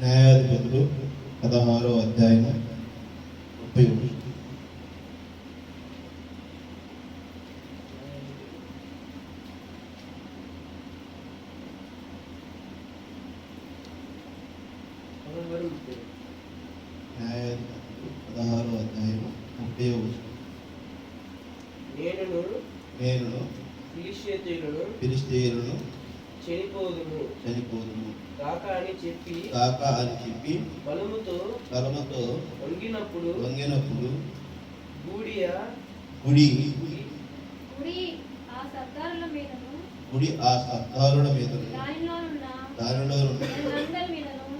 న్యాయాధిపతులు 16వ అధ్యాయము 30. న్యాయాధిపతులు 16వ అధ్యాయము 30. నేను ఫిలిష్తీయులను చనిపోదును కాక అని చెప్పి బలముతో వంగినప్పుడు గుడి ఆ సత్తారుల మీదను దానిలో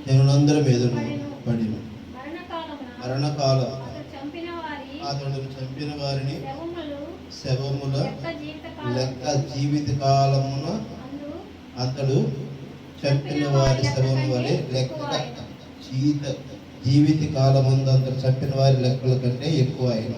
జనులందరి మీదను పడిను. మరణకాలం అతడు చంపిన వారిని శవముల లెక్క జీవిత కాలమున అతడు చంపిన వారి శవము వలె లెక్క జీవిత కాలమందు అతడు చంపిన వారి లెక్కల కంటే ఎక్కువ అయిన.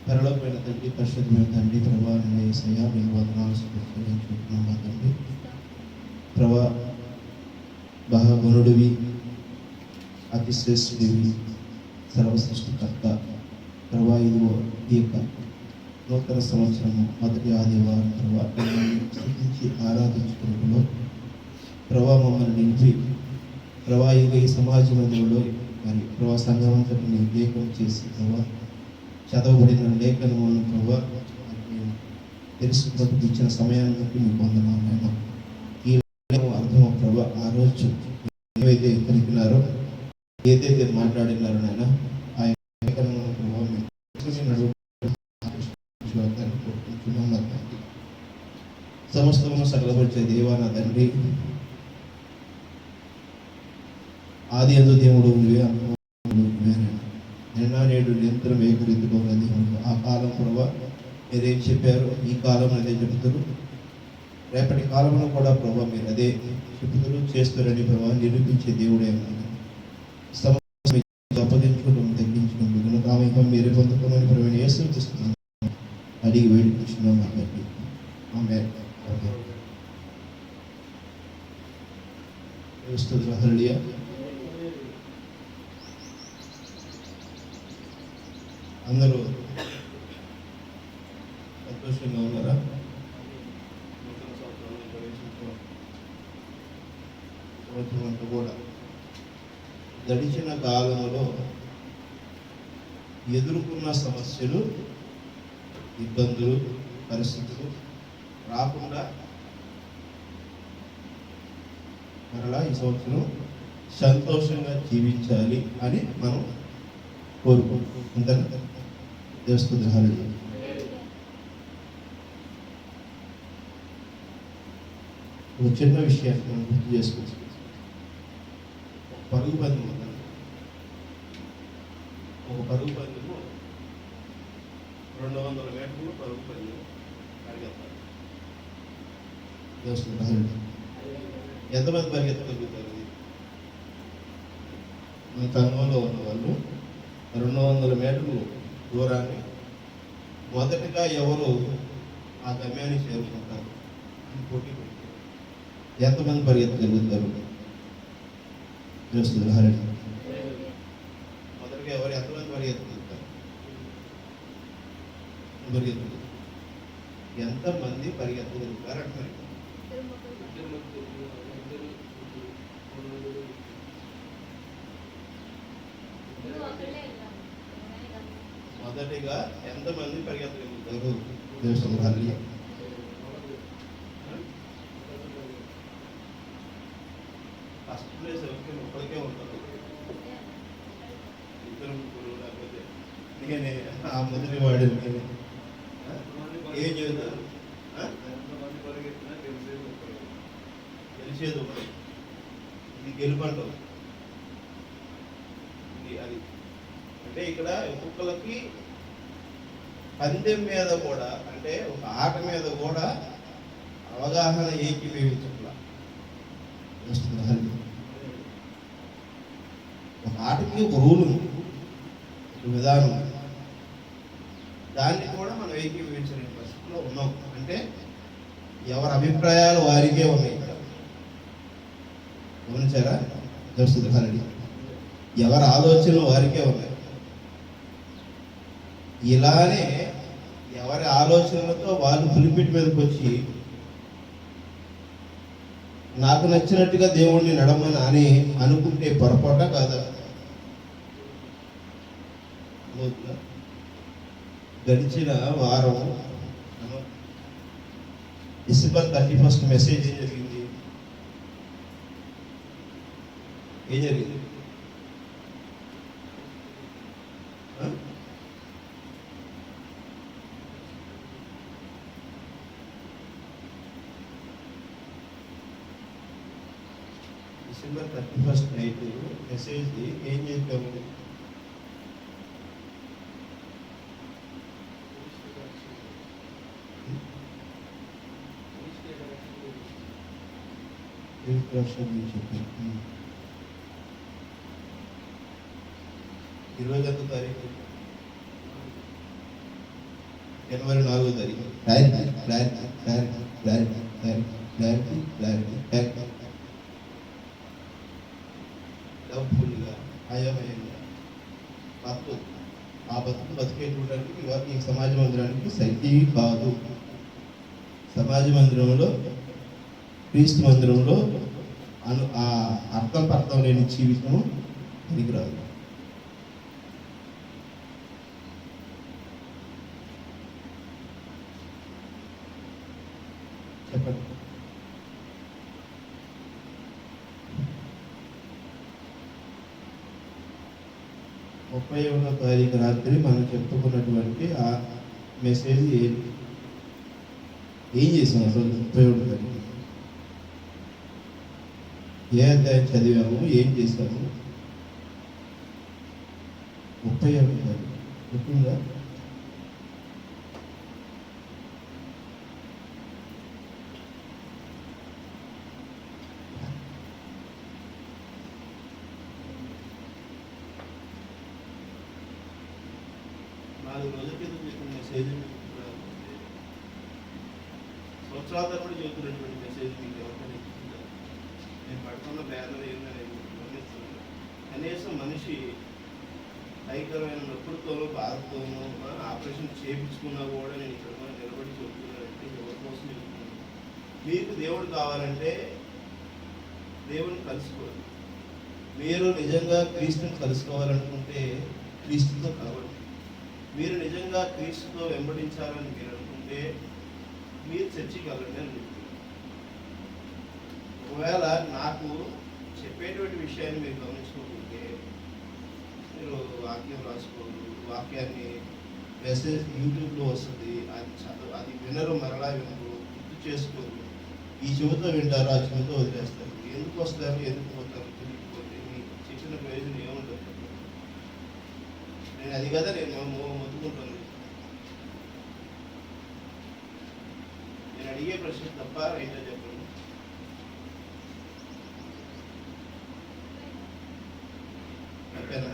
పరలోకమైన తండ్రి, పరిశుద్ధమైన తండ్రి, ప్రభా యేసయ్యా మీకు వందనాలు చెల్లించుకుంటున్నాం తండ్రి. ప్రభా మహాగుణుడివి, అతి శ్రేష్ఠుడివి, సర్వసృష్టికర్త ప్రభా, ఇదిగో ఈ యొక్క నూతన సంవత్సరము మొదటి ఆదివారం ప్రభా స్థుతించి ఆరాధించుకున్నప్పుడు ప్రభా మమ్మల్ని నిలిపి ప్రభా ఈ సమాజ మందిరంలో మరి ప్రభా సంఘమంతటిని ఏకం చేసి ప్రభా చదవబడిన లేఖనములను ప్రభా తెలుసుకున్నప్పుడు ఇచ్చిన సమయాన్ని బట్టి మీకు వందనాలు. ఈ అర్థం ప్రభా ఆ రోజు ఏవైతే కలిగినారో ఏదైతే మాట్లాడినారో నాయన ఆ లేఖనములను ప్రభావ సమస్తమును సకలపరిచే దేవా నా తండ్రి, ఆది యందు దేవుడు నిన్న నేడు నిరంతరం ఏకరీతిగా దేవుడు. ఆ కాలం ప్రభా మీరేం చెప్పారు, ఈ కాలం అదే చెబుతారు, రేపటి కాలంలో కూడా ప్రభా మీరు అదే చెబుతారు చేస్తారని ప్రభావ నిరూపించే దేవుడే అప్పగించుకోవడం తగ్గించుకోండి కామికం మీరే పొందుకోమని ప్రవీణ యేసుక్రీస్తున్నాను అడిగి వేడుకుంటున్నాం కాబట్టి ఆమె హల్లెలూయా. అందరూ సంతోషంగా ఉన్నారా? సంవత్సరం అంతా కూడా గడిచిన కాలంలో ఎదుర్కొన్న సమస్యలు, ఇబ్బందులు, పరిస్థితులు రాకుండా మరలా ఈ సంవత్సరం సంతోషంగా జీవించాలి అని మనం కోరుకుంటాం. దేవస్థుతి హల్లెలూయా. ఒక చిన్న విషయాన్ని మనం గుర్తు చేసుకోవచ్చు. పరుగు పందెం ఉందండి. ఒక పరుగు పందెము 200 మీటర్లు పరుగు పందెం పరిగెత్తాలి. దేవస్థుతి హల్లెలూయా. ఎంతమంది పరిగెత్తగలుగుతారు? మన సంఘంలో ఉన్న వాళ్ళు 200 మీటర్లు దూరాన్ని మొదటిగా ఎవరు ఆ గమ్యాన్ని చేరుకుంటారు అని పోటీ పెడతారు. ఎంతమంది పరిగెత్తగలుగుతారు? మొదటిగా ఎవరు ఎంతమంది పరిగెత్తగలుగుతారు? ఎంతమంది పరిగెత్తగలుగుతారు అంటారు? మొదటిగా ఎంతమంది పరిగెత్తగలుగుతారు? హల్లెలూయా. ఫస్ట్ ప్లేస్ ఎవరికి? ఒక్కరికే ఉంటారు. ఇద్దరు ముగ్గురు లేకపోతే నేనే ఆ మొదటి వాడు ఏం చెబుతారు? గెలిచేది ఒకటి, ఇది గెలుపంటారు. అది అంటే ఇక్కడ ఒక్కొక్కరికి పందెం మీద కూడా, అంటే ఒక ఆట మీద కూడా అవగాహన ఏకీభవించట్లా. ఒక ఆటకి ఒక రూల్ ఉంది, ఒక విధానం. దాన్ని కూడా మనం ఏకీభవించలేని పరిస్థితిలో ఉన్నాం. అంటే ఎవరి అభిప్రాయాలు వారికే ఉన్నాయి. ఇక్కడ గమనించారా? దర్శకుడు ఎవరి ఆలోచనలు వారికే ఉన్నాయి. ఇలానే ఎవరి ఆలోచనలతో వాళ్ళు పులిపిటి మీదకి వచ్చి నాకు నచ్చినట్టుగా దేవుణ్ణి నడమని అని అనుకుంటే పొరపాట కాదా? గడిచిన వారం డిసెంబర్ 31 మెసేజ్ ఏం జరిగింది? ఏం జరిగింది? డిసెంబర్ 31 నైట్ మెసేజ్ ఏం చేద్దాము? చెప్పాను. 20వ తారీఖు జనవరి 4వ తారీఖు డబ్బులుగా అయోమయంగా ఆ బతుకు బతికేటువంటి వారికి సమాజ మందిరానికి సైతి కాదు. సమాజ మందిరంలో, క్రీస్తు మందిరంలో ఆ అర్థం పర్థం లేని జీవితం పనికిరాదు. చెప్పండి. ముప్పై 31వ తారీఖు రాత్రి మనం చెప్పుకున్నటువంటి ఆ మెసేజ్ ఏం చేసాం? అసలు 31వ తారీఖు ఏ అధ్యాయం చదివాము, ఏం చేశాము? 31వ తారీఖు గుర్తుందా? సంవత్సరాల తరబడి చెబుతున్నటువంటి మెసేజ్ మీకు ఎవరికైనా నేను పడుతున్న బ్యానర్ ఏంటనేది గమనిస్తున్నాను. కనీసం మనిషి భయంకరమైన నొప్పులతోనూ బాధతోనూ ఆపరేషన్ చేయించుకున్నా కూడా నేను ఇక్కడ నిలబడి చెబుతున్నానంటే ఎవరి కోసం చెబుతున్నాను? మీకు దేవుడు కావాలంటే దేవుని కలుసుకోవాలి. మీరు నిజంగా క్రీస్తుని కలుసుకోవాలనుకుంటే క్రీస్తుతో కావాలి. మీరు నిజంగా క్రీస్తుతో వెంబడించాలని మీరు అనుకుంటే మీరు చర్చికి వెళ్ళండి అని చెప్తున్నారు. ఒకవేళ నాకు చెప్పేటువంటి విషయాన్ని మీరు గమనించుకోకుంటే మీరు వాక్యం రాసుకోరు, వాక్యాన్ని మెసేజ్ యూట్యూబ్లో వస్తుంది, అది వినరు, మరలా వినరు, గుర్తు చేసుకోరు. ఈ చెవితో వింటారు, ఆ చెవితో వదిలేస్తారు. ఎందుకు వస్తారు, ఎందుకు పోతారు తెలియకపోతే మీకు చెప్పిన ప్రయోజనం ఏముంటుంది? నేను అది కదా నేను మొత్తుకుంటుంది. నేను అడిగే ప్రశ్న తప్ప రైటా చెప్పండి. తప్పేనా?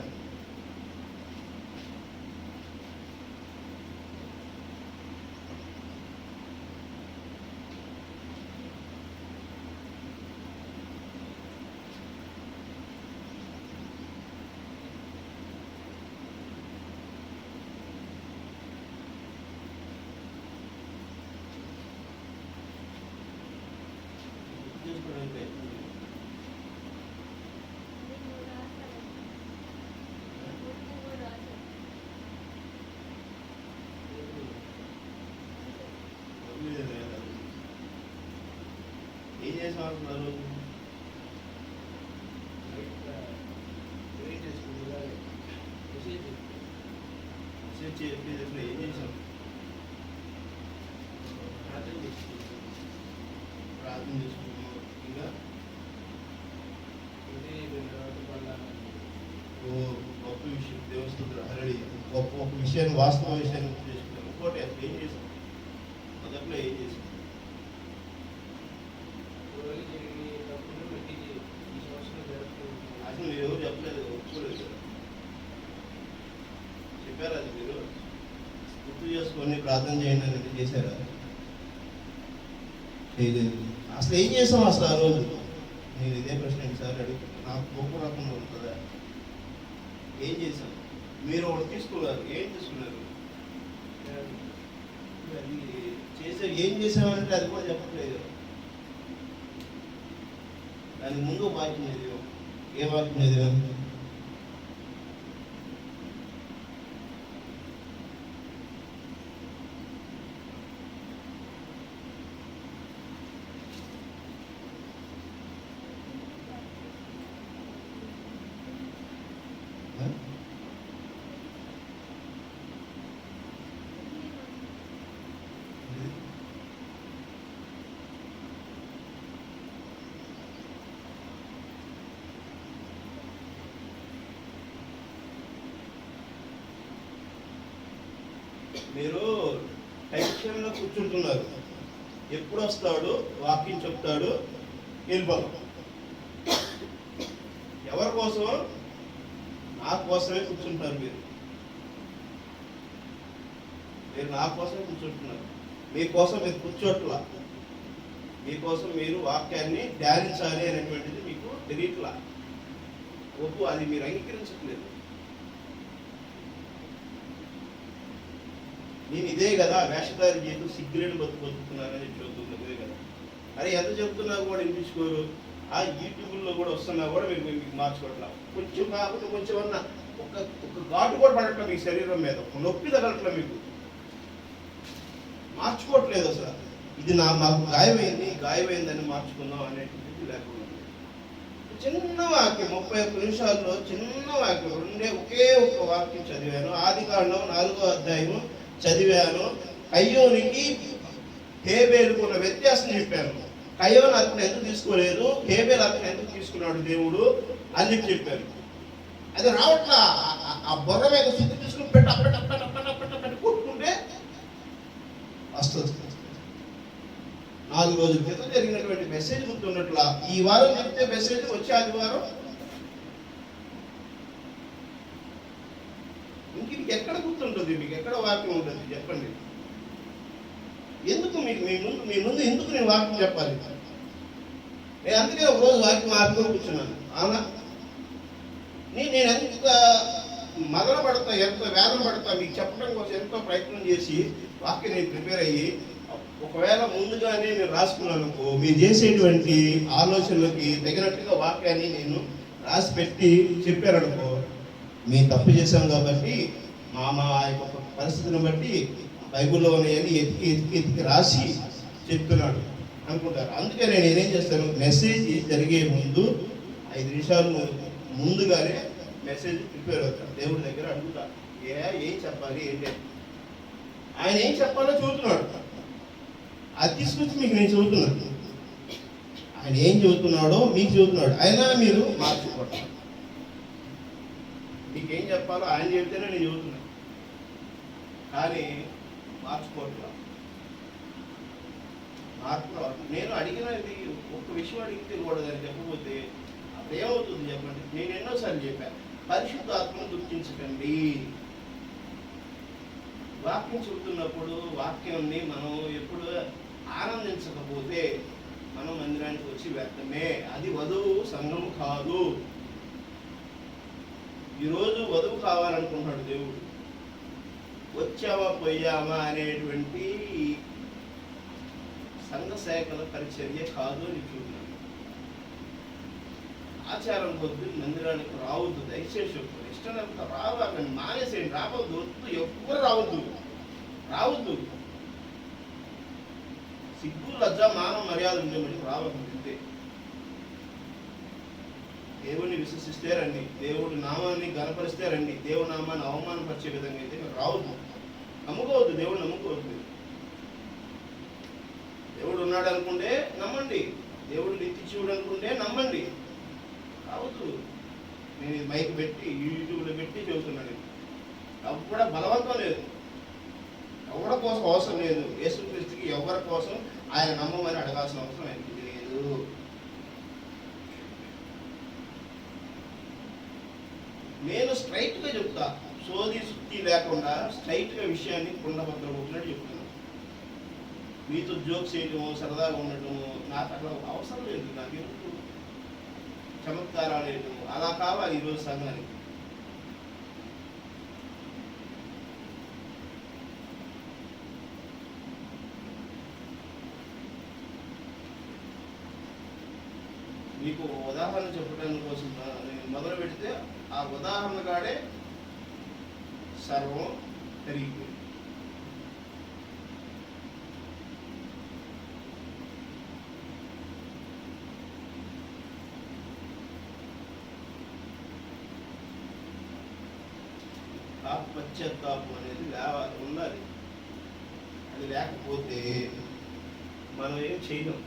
ఏం చేసి మాట్లాడుతున్నారు? ఏం చేసాం? ప్రార్థన చేసుకున్నాం. ఇంకా గొప్ప విషయం దేవస్థుడు హరడి ఒక విషయాన్ని, వాస్తవ విషయాన్ని చేసుకున్నాం. ఇంకోటి అసలు ఏం చేసాం? మొదట్లో ఏం చేసాం? ప్రార్థన చేయండి అని చేశారా? చేయలేదు. అసలు ఏం చేసాం అసలు ఆ రోజు? నేను ఇదే ప్రశ్న ఎన్నిసార్లు అడుగుతున్నాను. నాకు కోపం రకంగా ఉంటుందా? ఏం చేశాం? మీరు ఒకటి తీసుకున్నారు, ఏం తీసుకున్నారు? అది చేసే ఏం చేసామంటే అది కూడా చెప్పట్లేదు. దానికి ముందు వాక్యం చదివాం. ఏ వాక్యం చదివాం? మీరు టెన్షన్లో కూర్చుంటున్నారు. ఎప్పుడు వస్తాడు, వాక్యం చెప్తాడు, వెళ్ళిపోతాం. ఎవరి కోసం? నా కోసమే కూర్చుంటారు. మీరు నా కోసమే కూర్చుంటున్నారు. మీకోసం మీరు కూర్చోట్లా. మీకోసం మీరు వాక్యాన్ని ధ్యానించాలి అనేటువంటిది మీకు తెలియట్లా. ఒప్పు అది మీరు అంగీకరించట్లేదు. నేను ఇదే కదా వేషధారి చేస్తూ సిగ్గులేని బతుకుతున్నారని చెబుతున్నదే కదా. అరే ఎంత చెప్తున్నా కూడా వినిపించుకోరు. ఆ యూట్యూబ్లో కూడా వస్తున్నా కూడా మీకు మార్చుకోవట్లా. కొంచెం కాకుండా కొంచెం అన్నా ఒక ఘాటు కూడా పడట్లా మీ శరీరం మీద, ఒక నొప్పి తగలట్లా, మీకు మార్చుకోవట్లేదు అసలు. ఇది మాకు గాయమైందని మార్చుకుందాం అనేటువంటిది లేకుండా చిన్న వాక్యం 31 నిమిషాల్లో చిన్న వాక్యం ఒకే ఒక వాక్యం చదివాను. ఆదికాండం 4వ అధ్యాయం చదివాను. కయ్యోనికి హేబేలుకు ఉన్న వ్యత్యాసం చెప్పాను. కయ్యోను అతను ఎందుకు తీసుకోలేదు, హేబేలు అతను ఎందుకు తీసుకున్నాడు దేవుడు అని చెప్పాను. అది రావట్లా. ఆ బొర్ర మీద శుద్ధి తీసుకుని పెట్టి కొట్టుకుంటే వస్తుంది. 4 రోజుల క్రితం జరిగినటువంటి మెసేజ్ గుర్తున్నట్లా ఈ వారం చెప్తే మెసేజ్ వచ్చే ఆదివారం ఇంక ఎక్కడ గుర్తుంటుంది? మీకు ఎక్కడ వాక్యం ఉంటుంది చెప్పండి? ఎందుకు మీకు మీ ముందు ఎందుకు నేను వాక్యం చెప్పాలి? నేను అందుకే ఒక రోజు వాక్యం ఆపుకొని కూర్చున్నాను. అవునా? నేను ఎంత మదన పడతా, ఎంత వేదన పడతా మీకు చెప్పడం కోసం ఎంతో ప్రయత్నం చేసి వాక్యం నేను ప్రిపేర్ అయ్యి ఒకవేళ ముందుగానే నేను రాసుకున్నాను, మీరు చేసేటువంటి ఆలోచనలకి తగినట్టుగా వాక్యాన్ని నేను రాసి పెట్టి చెప్పారనుకో, మీ తప్పు చేశాం కాబట్టి మా యొక్క పరిస్థితిని బట్టి బైబిల్లో ఉన్నాయని ఎతికి రాసి చెప్తున్నాడు అనుకుంటారు. అందుకే నేను ఏం చేస్తాను, మెసేజ్ జరిగే ముందు 5 నిమిషాలు ముందుగానే మెసేజ్ ప్రిపేర్ అవుతాను. దేవుడి దగ్గర అడుగుతా, ఏం చెప్పాలి ఏంటి, ఆయన ఏం చెప్పాలో చూస్తున్నాడు. అది తీసుకొచ్చి మీకు నేను చదువుతున్నాను. ఆయన ఏం చదువుతున్నాడో మీకు చదువుతున్నాడు. అయినా మీరు మార్చుకోవటం. మీకేం చెప్పాలో ఆయన చెబితేనే నేను చదువుతున్నాను, కానీ మార్చుకోవట్లా. నేను అడిగినది ఒక విషయం అడిగితే కూడా దాన్ని చెప్పకపోతే అప్పుడు ఏమవుతుంది చెప్పండి? నేను ఎన్నోసార్లు చెప్పాను, పరిశుద్ధాత్మను దుఃఖించకండి. వాక్యం చెబుతున్నప్పుడు వాక్యాన్ని మనం ఎప్పుడు ఆనందించకపోతే మనం మందిరానికి వచ్చి వ్యర్థమే. అది వధువు సంఘము కాదు. ఈరోజు వధువు కావాలనుకుంటున్నాడు దేవుడు. వచ్చామా పోయామా అనేటువంటి సంఘ శాఖల పరిచర్య కాదు అని చూస్తున్నాను. ఆచారం కొద్ది మందిరానికి రావద్దు, దయచేసి ఇష్టం రావాలని మానేసేయండి. రావద్దు, వద్దు, ఎవ్వరు రావద్దు. సిగ్గు లజ్జ మానవ మర్యాద ఉండే మళ్ళీ రావద్దు. దేవుని విశ్వసిస్తే రండి, దేవుడి నామాన్ని గణపరిస్తే రండి. దేవుడి నామాన్ని అవమానపరిచే విధంగా అయితే మీరు రావద్దు. నమ్ముకోవద్దు, దేవుడు నమ్ముకోవద్దు. దేవుడు ఉన్నాడు అనుకుంటే నమ్మండి, దేవుడు నిత్యజీవుడు అనుకుంటే నమ్మండి. రావద్దు. నేను ఇది మైక్ పెట్టి యూట్యూబ్లో పెట్టి చెబుతున్నాను. ఎవడ బలవంతం లేదు, ఎవరి కోసం అవసరం లేదు. యేసుక్రీస్తుకి ఎవరి కోసం ఆయన నమ్మమని అడగాల్సిన అవసరం ఆయనకి లేదు. నేను స్ట్రైట్గా చెప్తా, సోది యుక్తి లేకుండా స్ట్రైట్గా విషయాన్ని కుండబద్దలు కొట్టినట్టు చెప్తున్నాను. మీతో జోక్స్ చేయటము, సరదాగా ఉండటము నాకు అట్లా అవసరం లేదు. నాకు ఎందుకు చమత్కారాలు వేయటము అలా కావాలి ఈరోజు సంఘానికి. మీకు ఉదాహరణ చెప్పడానికి కోసం నేను మొదలు పెడితే ఆ ఉదాహరణ కాడే సర్వం పెరిగిపోయింది. పశ్చాత్తాపం అనేది ఉండాలి. అది లేకపోతే మనం ఏం చేయలేం.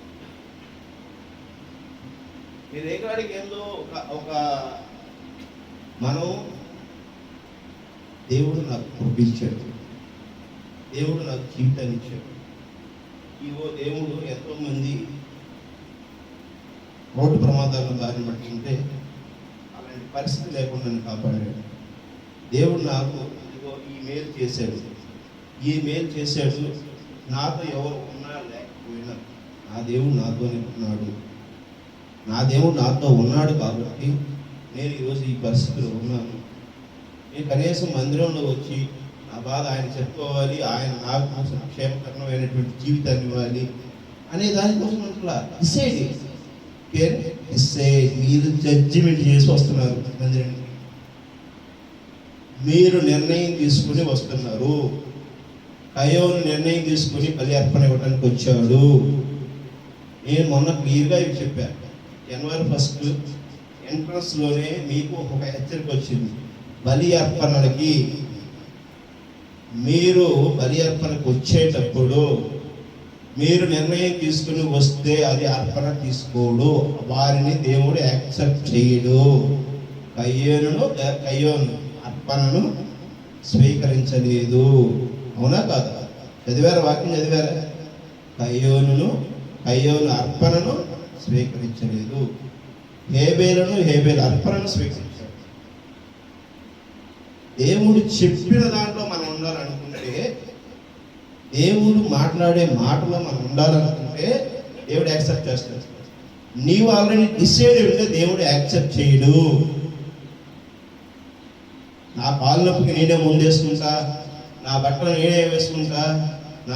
మీరు ఏ కాడికి ఏందో ఒక మనం దేవుడు నాకు పంపించాడు, దేవుడు నాకు జీవితాన్ని ఇచ్చాడు. ఇవో దేవుడు ఎంతోమంది రోడ్డు ప్రమాదాలను బారిన పట్టి ఉంటే అలాంటి పరిస్థితి లేకుండా నన్ను కాపాడాడు. దేవుడు నాకు ఇదిగో ఈ మేలు చేశాడు. నాతో ఎవరు ఉన్నా లేకపోయినా నా దేవుడు నాతోనే ఉన్నాడు. నా దేవుడు నాతో ఉన్నాడు కాబట్టి నేను ఈరోజు ఈ పరిస్థితిలో ఉన్నాను. నేను కనీసం మందిరంలో వచ్చి నా బాధ ఆయన చెప్పుకోవాలి, ఆయన నాకు క్షేమకరమైనటువంటి జీవితాన్ని ఇవ్వాలి అనే దానికోసం అట్లా డిసైడ్ మీరు జడ్జిమెంట్ చేసి వస్తున్నారు మందిరానికి. మీరు నిర్ణయం తీసుకుని వస్తున్నారు. కయోను నిర్ణయం తీసుకుని బలి అర్పణ ఇవ్వడానికి వచ్చాడు. నేను మొన్న క్లియర్గా ఇవి చెప్పాను. జనవరి 1 ఎంట్రన్స్లోనే మీకు ఒక హెచ్చరిక వచ్చింది. బలి అర్పణకి మీరు బలి అర్పణకు వచ్చేటప్పుడు మీరు నిర్ణయం తీసుకుని వస్తే అది అర్పణ తీసుకోడు, వారిని దేవుడు యాక్సెప్ట్ చేయడు. కయ్యోను అర్పణను స్వీకరించలేదు. అవునా కాదా? చదివారా? వాక్యం చదివారా? కయ్యోను అర్పణను స్వీకరించలేదు. హేబేలు అర్పణను స్వీకరించాడు. దేవుడు చెప్పిన దాంట్లో మనం ఉండాలనుకుంటే, దేవుడు మాట్లాడే మాటలో మనం ఉండాలనుకుంటే దేవుడు యాక్సెప్ట్ చేస్తాడు. నీవు ఆల్రెడీ డిసైడ్ ఉంటే దేవుడు యాక్సెప్ట్ చేయడు. నా పాలు నొప్పికి నేనే ముందేసుకుంటా, నా బట్టలు నేనే వేసుకుంటా, నా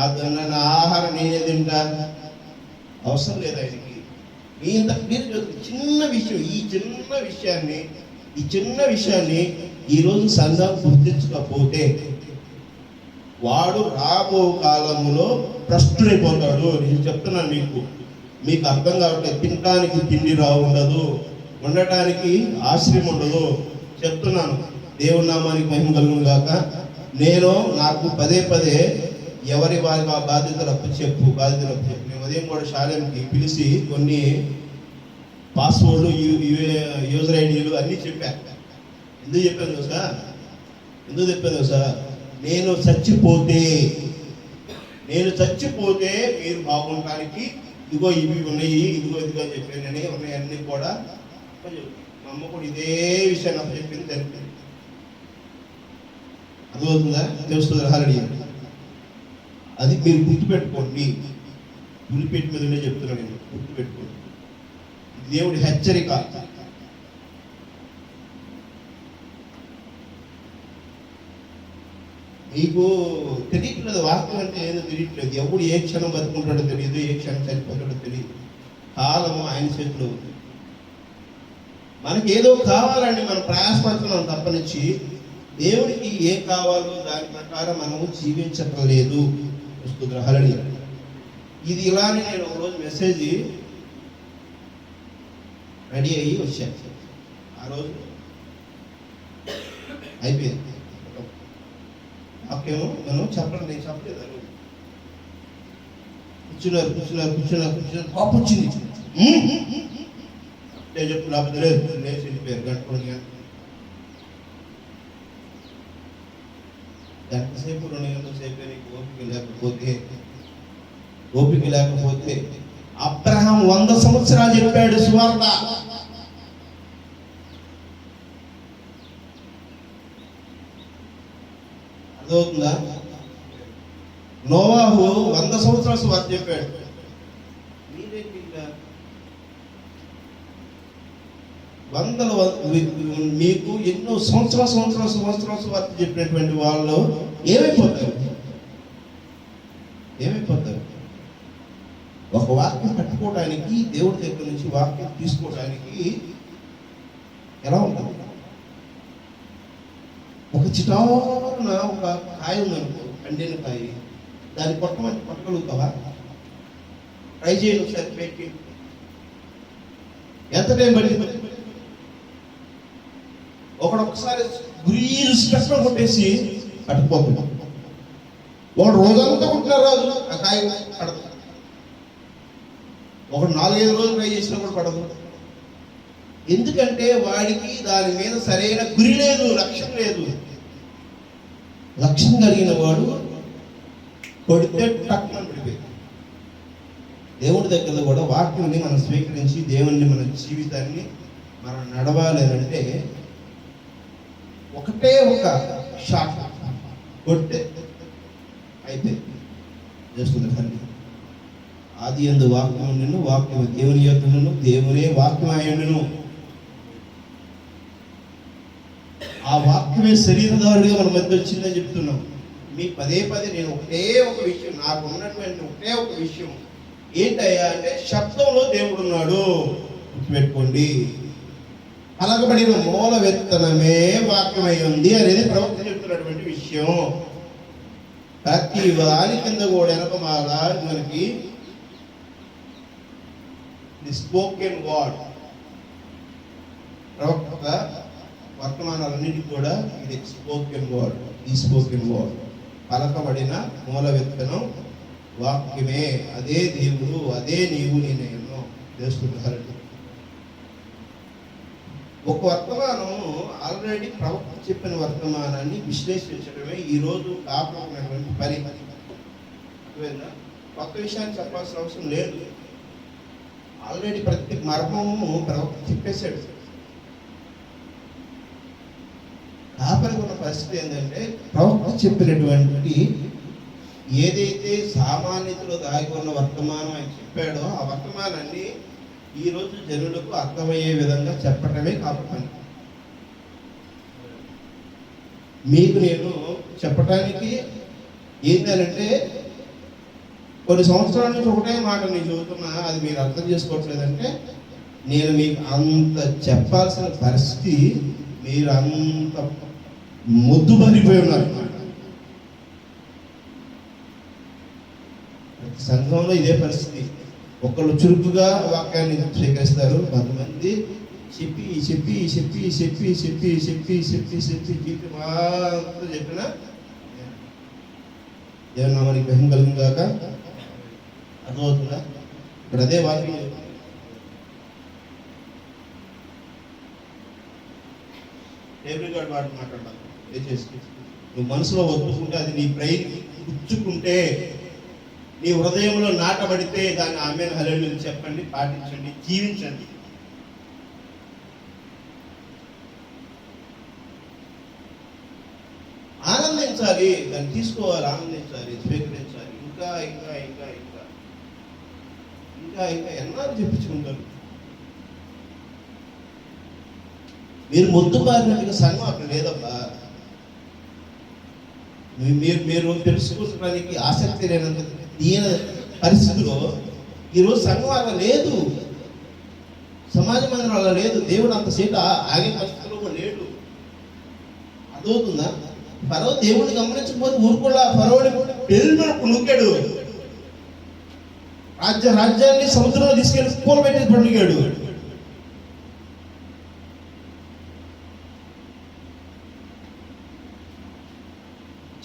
ఆహారం నేనే తింటా, అవసరం లేదు ఆయనకి. చిన్న విషయం, ఈ చిన్న విషయాన్ని ఈరోజు సంఘం గుర్తించకపోతే వాడు రాబో కాలంలో భ్రష్టుడైపోతాడు. నేను చెప్తున్నాను, మీకు అర్థం కావట్లేదు. తినడానికి తిండి ఉండదు, ఉండటానికి ఆశ్రయం ఉండదు. చెప్తున్నాను, దేవుని నామానికి మహిమ కలుగును గాక. నాకు పదే ఎవరి వారి బాధ్యతలు అప్పచెప్పు. నేను ఉదయం కూడా శాలెంకి పిలిచి కొన్ని పాస్వర్డ్లు, యూజర్ ఐడీలు అన్నీ చెప్పాను. ఎందుకు చెప్పాను సార్? నేను చచ్చిపోతే మీరు బాగుండటానికి ఇదిగో ఇవి ఉన్నాయి, ఇదిగో అని చెప్పానని ఉన్నాయన్నీ కూడా మా అమ్మ కూడా ఇదే విషయాన్ని అప్ప చెప్పింది జరిపింది. అర్థమవుతుందా? తెలుస్తుందా? హాలడి అది మీరు గుర్తుపెట్టుకోండి. గురిపెట్టి మీదనే చెప్తున్నాను నేను, గుర్తుపెట్టుకోండి. దేవుడి హెచ్చరిక. మీకు తెలియట్లేదు, వాస్తవం అంటే ఏదో తెలియట్లేదు. ఎవడు ఏ క్షణం బతుకుంటాడో తెలియదు, ఏ క్షణం చనిపోతాడో తెలియదు. కాలము ఆయన చేతిలో ఉంది. మనకి ఏదో కావాలని మనం ప్రయాసపడుతున్నాం తప్పనిచ్చి దేవుడికి ఏం కావాలో దాని ప్రకారం మనము జీవించటం లేదు. గ్రహాలని ఇది ఇలానే నేను ఒకరోజు మెసేజ్ రెడీ అయ్యి వచ్చాను. ఆ రోజు అయిపోయింది. వాక్యము నేను చెప్పలేదు. ఆ రోజు కూర్చున్నారు కోపం వచ్చింది. నేను చెప్పు లేకపోతే లేదు, లేచి వెళ్ళిపోయారు. గంట సేపు 2 గంటల సేపు నీకు ఓపిక లేకపోతే అబ్రహాం 100 సంవత్సరాలు చెప్పాడు సువార్త. అర్థమవుతుందా? నోవాహు 100 సంవత్సరాల సువార్త చెప్పాడు. మీరేంటి ఇంకా మీకు ఎన్నో సంవత్సరాల సువార్త చెప్పినటువంటి వాళ్ళు ఏమైపోతారు? ఒక వాక్యం పట్టుకోవడానికి, దేవుడి దగ్గర నుంచి వాక్యం తీసుకోవడానికి ఎలా ఉంటుంది? ఒక చిటాన ఒక కాయ ఉందనుకో, పండిన కాయ, దాన్ని పట్టగలుగుతావా? ట్రై చేయండి ఒకసారి, పెట్టి ఎంత టైం పడింది? ఒకసారి గ్రీన్ స్ట్రెస్ కొట్టేసి పట్టుకుపోతున్నాం. ఒకడు రోజంతా ఉంటున్నారు, రాజు ఆ కాయ పడదు. ఒకడు 4-5 రోజులు ట్రై చేసినా కూడా పడదు. ఎందుకంటే వాడికి దాని మీద సరైన గురి లేదు, లక్ష్యం లేదు. లక్ష్యం కలిగిన వాడు కొడితే టక్కున పడిపోయింది. దేవుడి దగ్గర కూడా వాక్యాన్ని మనం స్వీకరించి దేవుణ్ణి మన జీవితాన్ని మనం నడవాలి అంటే ఒకటే ఒక షాట్ కొట్టే అయితే చేస్తుంది. తండ్రి ఆది యందు వాక్యం ఉండెను, వాక్యము దేవుని యొద్దనును, దేవునే వాక్యం అయ్యుండును. ఆ వాక్యమే శరీరధారుడిగా మన మధ్య వచ్చిందని చెప్తున్నాం. మీ పదే నేను ఒకటే ఒక విషయం, నాకు ఉన్నటువంటి ఒకటే ఒక విషయం ఏంటయ్యా అంటే, శబ్దంలో దేవుడు ఉన్నాడు. గుర్తుపెట్టుకోండి, పలకబడిన మూల విత్తనమే వాక్యమై ఉంది అనేది ప్రవక్త చెప్తున్నటువంటి విషయం. ప్రతి దాని కింద కూడా వెనకమాల మనకి ది స్పోకెన్ వర్డ్, ప్రవక్త వర్తమానాలన్నిటికీ కూడా ఇది స్పోకెన్ వర్డ్. ఈ స్పోకెన్ వర్డ్ పలకబడిన మూల విత్తనం వాక్యమే. అదే దేవుడు, అదే నీవు నేను చేస్తున్నారు. ఒక వర్తమానం ఆల్రెడీ ప్రవక్త చెప్పిన వర్తమానాన్ని విశ్లేషించడమే ఈరోజు కాపాడినటువంటి పని. కొత్త విషయాన్ని చెప్పాల్సిన అవసరం లేదు. ఆల్రెడీ ప్రతి మర్మము ప్రవక్త చెప్పేశాడు. కాపరికి ఉన్న పరిస్థితి ఏంటంటే, ప్రవక్త చెప్పినటువంటి ఏదైతే సామాన్యతలో దాగి ఉన్న వర్తమానం ఆయన చెప్పాడో ఆ వర్తమానాన్ని ఈరోజు జనులకు అర్థమయ్యే విధంగా చెప్పటమే కాపాడి. మీకు నేను చెప్పటానికి ఏంటంటే, కొన్ని సంవత్సరాల నుంచి ఒకటే మాట నేను చెబుతున్నా, అది మీరు అర్థం చేసుకోవట్లేదంటే నేను మీకు అంత చెప్పాల్సిన పరిస్థితి, మీరు అంత మొద్దుబారిపోయి ఉన్నారు. సంఘంలో ఇదే పరిస్థితి. ఒకళ్ళు చురుకుగా వాక్యాన్ని స్వీకరిస్తారు, కొంతమంది చెప్పి చెప్పి చెప్పి చెప్పి చెప్పి చెప్పి చెప్పి చెప్పి జీవితం అంతా చెప్పినా ఏమన్నా మనకి గ్రహం కలిగిన కాక అర్థమవుతుందా? ఇక్కడ అదే వాక్యం టేబుల్ గార్డ్ వాడు మాట్లాడాలి. దయచేసి నువ్వు మనసులో ఒప్పుకుంటే, అది నీ బ్రెయిన్ గుచ్చుకుంటే, నీ హృదయంలో నాటబడితే దాన్ని ఆమేన్ హల్లెలూయా చెప్పండి, పాటించండి, జీవించండి. ఆనందించాలి, దాన్ని తీసుకోవాలి, ఆనందించాలి, స్వీకరించాలి. ఇంకా ఇంకా ఇంకా ఇంకా ఇంకా ఇంకా ఎన్నాళ్ళు చెప్పించుకుంటారు. మీరు మొద్దుబారినట్టుగా సంఘం అక్కడ లేదబ్బా. మీరు తెలుసుకోవడానికి ఆసక్తి లేనంత దీని పరిస్థితిలో ఈరోజు సంఘం అలా లేదు, సమాజ మందిరం అలా లేదు. దేవుడు అంత సేపు ఆగే పరిస్థితిలో లేడు. అర్థమవుతుందా? ఫరో దేవుడిని గమనించకపోతే ఊరుకోలా. ఫరోని పెళ్ళి నొక్కాడు, రాజ్యాన్ని సముద్రంలో తీసుకెళ్లి పూల పెట్టి పండుగాడు.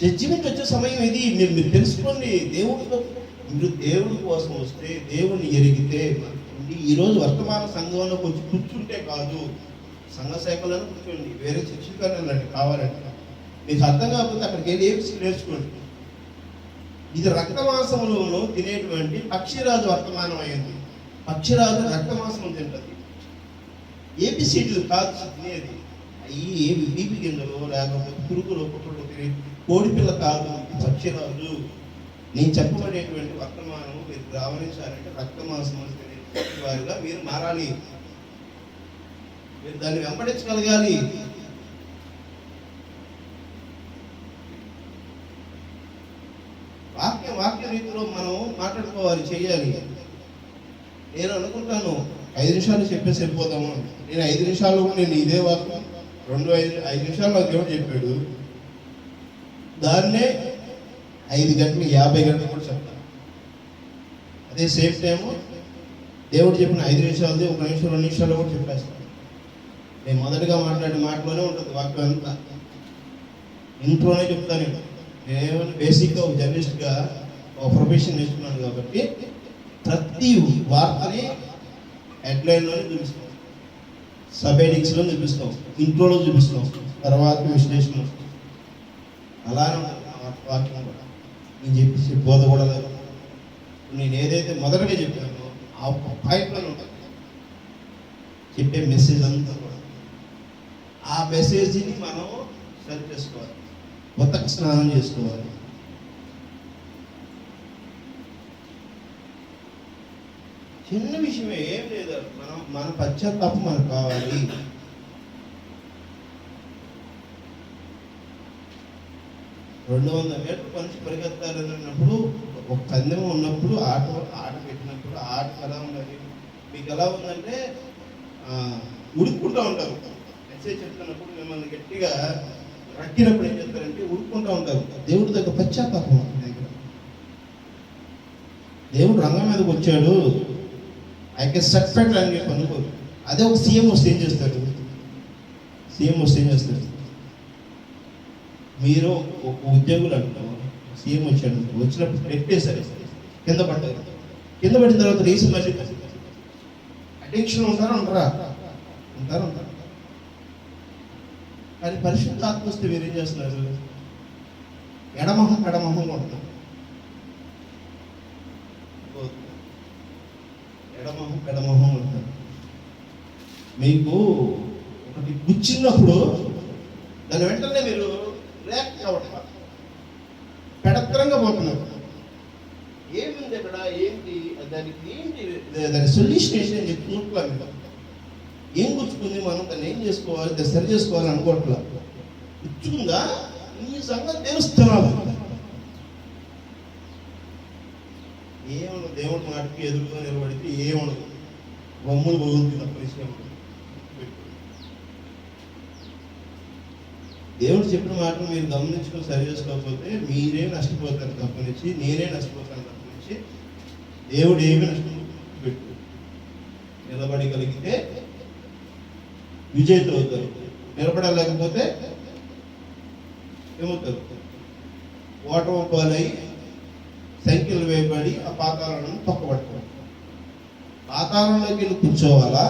జడ్జిమెంట్ వచ్చే సమయం ఇది. మీరు తెలుసుకోండి. మీరు దేవుడి కోసం వస్తే, దేవుణ్ణి ఎరిగితే, ఈరోజు వర్తమాన సంఘంలో కొంచెం కూర్చుంటే కాదు, సంఘ శాఖలను కూర్చోండి, వేరే చర్చలు కావాలంటే. మీకు అర్థం కాకపోతే అక్కడికి వెళ్ళి ఏమి నేర్చుకోండి. ఇది రక్తమాసములను తినేటువంటి పక్షిరాజు వర్తమానం అయింది. పక్షిరాజు రక్తమాసం తింటది, ఏబిసిడ్లు కాదు తినేది. అవి ఏవి బీపీ గింజలు లేకపోతే పురుగులు పుట్టులు తినే కోడిపిల్ల కాదు, పక్షిరాజు. నేను చెప్పబడేటువంటి వర్తమానం మీరు గమనించాలంటే రక్తమాంసం వారిగా మీరు మారాలి, మీరు దాన్ని వెంబడించగలగాలి. వాక్య రీతిలో మనం మాట్లాడుకోవాలి, చేయాలి. నేను అనుకుంటాను 5 నిమిషాలు చెప్పేసి వెళ్ళిపోదాము. నేను 5 నిమిషాలు నేను ఇదే వాక్యం 5 నిమిషాలు నాకు దేవుడు చెప్పాడు, దాన్నే 5 గంటలు 50 గంటలు కూడా చెప్తాను. అదే సేమ్ టైము దేవుడు చెప్పిన 5 నిమిషాలది 1 నిమిషం 2 నిమిషాలు కూడా చెప్పేస్తాను. నేను మొదటగా మాట్లాడే మాటలోనే ఉంటుంది వాక్యం అంతా, ఇంట్లోనే చెప్తాను. నేనేమైనా బేసిక్గా ఒక జర్నలిస్ట్గా ఒక ప్రొఫెషన్ నేర్చుకున్నాను కాబట్టి ప్రతి వార్తని హెడ్లైన్లోనే చూపిస్తాం, సబ్ హెడింగ్స్లో చూపిస్తాం, ఇంట్రోలో చూపిస్తాం, తర్వాత విశ్లేషణ. అలానే ఉంటుంది వాక్యం కూడా. నేను చెప్పేసి బోధ కూడా నేను ఏదైతే మొదటగా చెప్పానో ఆ పాయింట్లోనే ఉంటుంది చెప్పే మెసేజ్ అంతా కూడా. ఆ మెసేజ్ని మనం సరి చేసుకోవాలి, కొత్త స్నానం చేసుకోవాలి. చిన్న విషయమే, ఏం లేదు. మన పశ్చాత్తాపం మనకు కావాలి. రెండు 200 మీటర్లు మనిషి పరిగెత్తాలన్నప్పుడు, ఒక పందెం ఉన్నప్పుడు, ఆట పెట్టినప్పుడు ఆట ఎలా ఉండాలి? మీకు ఎలా ఉందంటే ఉడుక్కుంటూ ఉంటారు. మెసేజ్ చెప్తున్నప్పుడు మిమ్మల్ని గట్టిగా రక్కినప్పుడు ఏం చేస్తారంటే ఉడుక్కుంటూ ఉంటారు. దేవుడి దగ్గర పశ్చాత్తాపం ఉంటుంది. దగ్గర దేవుడు రంగం మీదకి వచ్చాడు, ఆయన సర్టిఫైడ్ అని చెప్పి అనుకోరు. అదే ఒక సీఎం వస్తే ఏం చేస్తాడు? మీరు ఒక ఉద్యోగులు అంటారు, సీఎం వచ్చాడు, వచ్చినప్పుడు పెట్టేశారు, కింద పడ్డారు. కింద పడిన తర్వాత రీసన్ మళ్ళీ అటెన్షన్ ఉంటారా? కానీ పరిశుద్ధాత్మ వస్తే వీరేం చేస్తున్నారు? ఎడమొహం ఉంటున్నారు. ఎడమొహం ఉంటారు. మీకు ఒకటి గుచ్చినప్పుడు దాని వెంటనే మీరు రియాక్ట్ అవ్వటం, పెడత్రంగా పోతున్నారు. ఏముంది అక్కడ, ఏంటి దాని సొల్యూషన్ ఏంటి చెప్పి చూసుకోవాలి. ఏం గుచ్చుకుంది, మనం దాన్ని ఏం చేసుకోవాలి, దాన్ని సరి చేసుకోవాలి అనుకోవట్లా. గుచ్చుకుందా, ఈ సంగతి తెలుస్తున్నాడు. ఏమన్నా దేవుడి మాటకి ఎదురుగా నిలబడితే ఏమనదు, బొమ్మలు బొగుతుంది తప్ప విషయం. దేవుడు చెప్పిన మాటను మీరు గమనించుకొని సరి చేసుకోకపోతే మీరే నష్టపోతారు తప్పనిచ్చి, నేనే నష్టపోతాను తప్పనిచ్చి. దేవుడు ఏమి నష్టం పెట్టు. నిలబడగలిగితే విజేతలు అవుతారు, నిలబడలేకపోతే ఏమవుతారు? ఓటమి పాలై సైకిల్ వేయబడి ఆ పాతాళాలను తొక్కబడతారు. పాతాళంలోకి వెళ్ళి కూర్చోవాలా?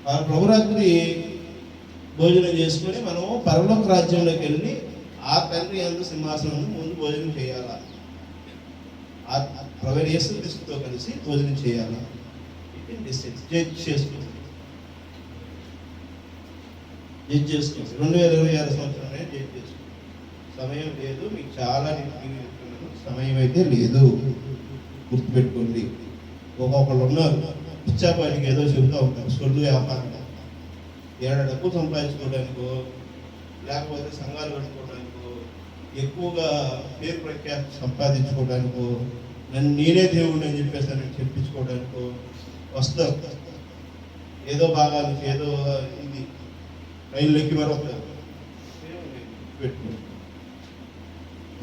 ఆ ప్రభురాత్రి భోజనం చేసుకొని మనం పరలోక రాజ్యంలోకి వెళ్ళి ఆ తండ్రి యందు సింహాసనం ముందు భోజనం చేయాలా? ఆ ప్రభువైన యేసుక్రీస్తుతో కలిసి భోజనం చేయాలా? జడ్జ్ చేసుకోండి. 2026 సంవత్సరంలో జడ్జ్ చేసుకోండి. సమయం లేదు, మీకు చాలా సమయం అయితే లేదు, గుర్తుపెట్టుకోండి. ఒక్కొక్కళ్ళు ఉన్నారు పిచ్చాపాటికి ఏదో చెబుతూ ఉంటారు, సొల్లు వ్యాపారం. ఏడా డబ్బు సంపాదించుకోవడానికో లేకపోతే సంఘాలు కట్టుకోవడానికో, ఎక్కువగా పేరు ప్రఖ్యాతి సంపాదించుకోవడానికో, నేనే దేవుడిని అని చెప్పేసి చెప్పించుకోవడానికో వస్తారు. ఏదో భాగాలు ఏదో ఇది రైళ్ళెక్కి మరి వస్తారు. పెట్టుకోండి,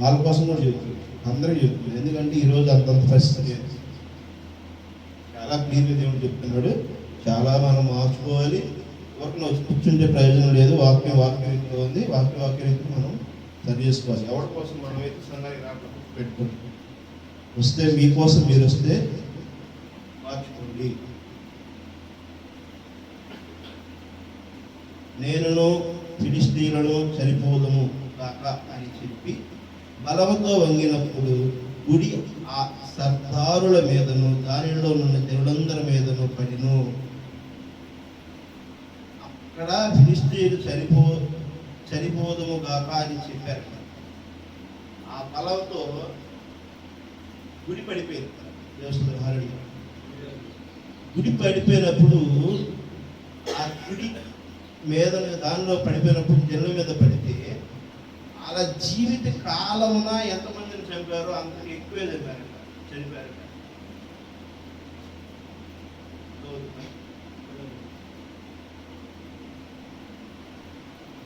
వాళ్ళ కోసం కూడా చెబుతుంది, అందరికీ చెప్తుంది. ఎందుకంటే ఈరోజు అంతంత పరిస్థితి చాలా క్లియర్గా దేవుడు చెప్తున్నాడు. చాలా మనం మార్చుకోవాలి. ఎవరికి వచ్చి కూర్చుంటే ప్రయోజనం లేదు. వాక్యరీతిలో ఉంది. వాక్యరీతిలో మనం సరి చేసుకోవాలి. ఎవరి కోసం మనం అయితే సంఘానికి రాకుండా పెట్టుకోండి. వస్తే మీకోసం మీరు వస్తే మార్చుకోండి. నేనును ఫిలిష్తీయులను చనిపోదము కాక అని చెప్పి బలముతో వంగినప్పుడు గుడి ఆ సర్దారుల మీదను దానిలో ఉన్న దేవులందరి మీదను పడిను. అక్కడ ఫిలిష్తీయులు చనిపోదము గాక అని చెప్పారు. ఆ బలంతో గుడి పడిపోయింది. దేవస్థానం హరడి గుడి పడిపోయినప్పుడు ఆ గుడి మీద దానిలో పడిపోయినప్పుడు జనం మీద పడితే అలా జీవిత కాలమున ఎంతమందిని చంపారో అంతకు ఎక్కువే చనిపోయారు.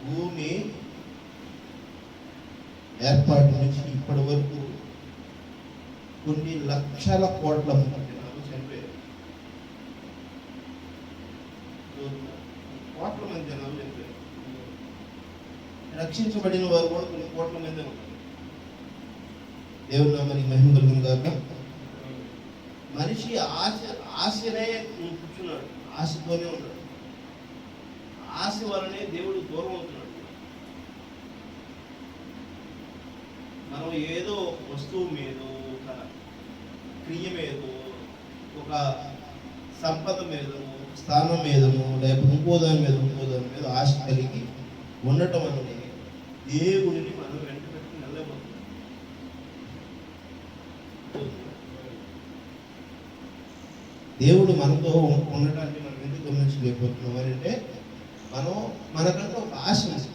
భూమి ఏర్పాటు నుంచి ఇప్పటి వరకు కొన్ని లక్షల కోట్ల మంది జనాలు చనిపోయారు. కోట్ల మంది జనాలు చనిపోయారు. రక్షించబడిన వారు కూడా కొన్ని కోట్ల మంది ఉన్నారు. దేవుని నామానికి మహిమ కలుగును గాక. మనిషి ఆశనే కూర్చున్నాడు, ఆశతోనే ఉన్నాడు. ఆశ వలనే దేవుడు దూరం అవుతున్నాడు. మనం ఏదో వస్తువు మీద, ఒక క్రియ మీద, ఒక సంపద మీద, స్థానం మీదను, లేకపోతే ఇంకో దాని మీద ఆశ కలిగి ఉండటం అనేది దేవుడిని మనం వెంట పెట్టి నిలబడుతున్నాం. దేవుడు మనతో ఉండటానికి మనం ఎందుకు గమనించలేకపోతున్నాం అని అంటే మనకంటే ఒక ఆశ ఉంది.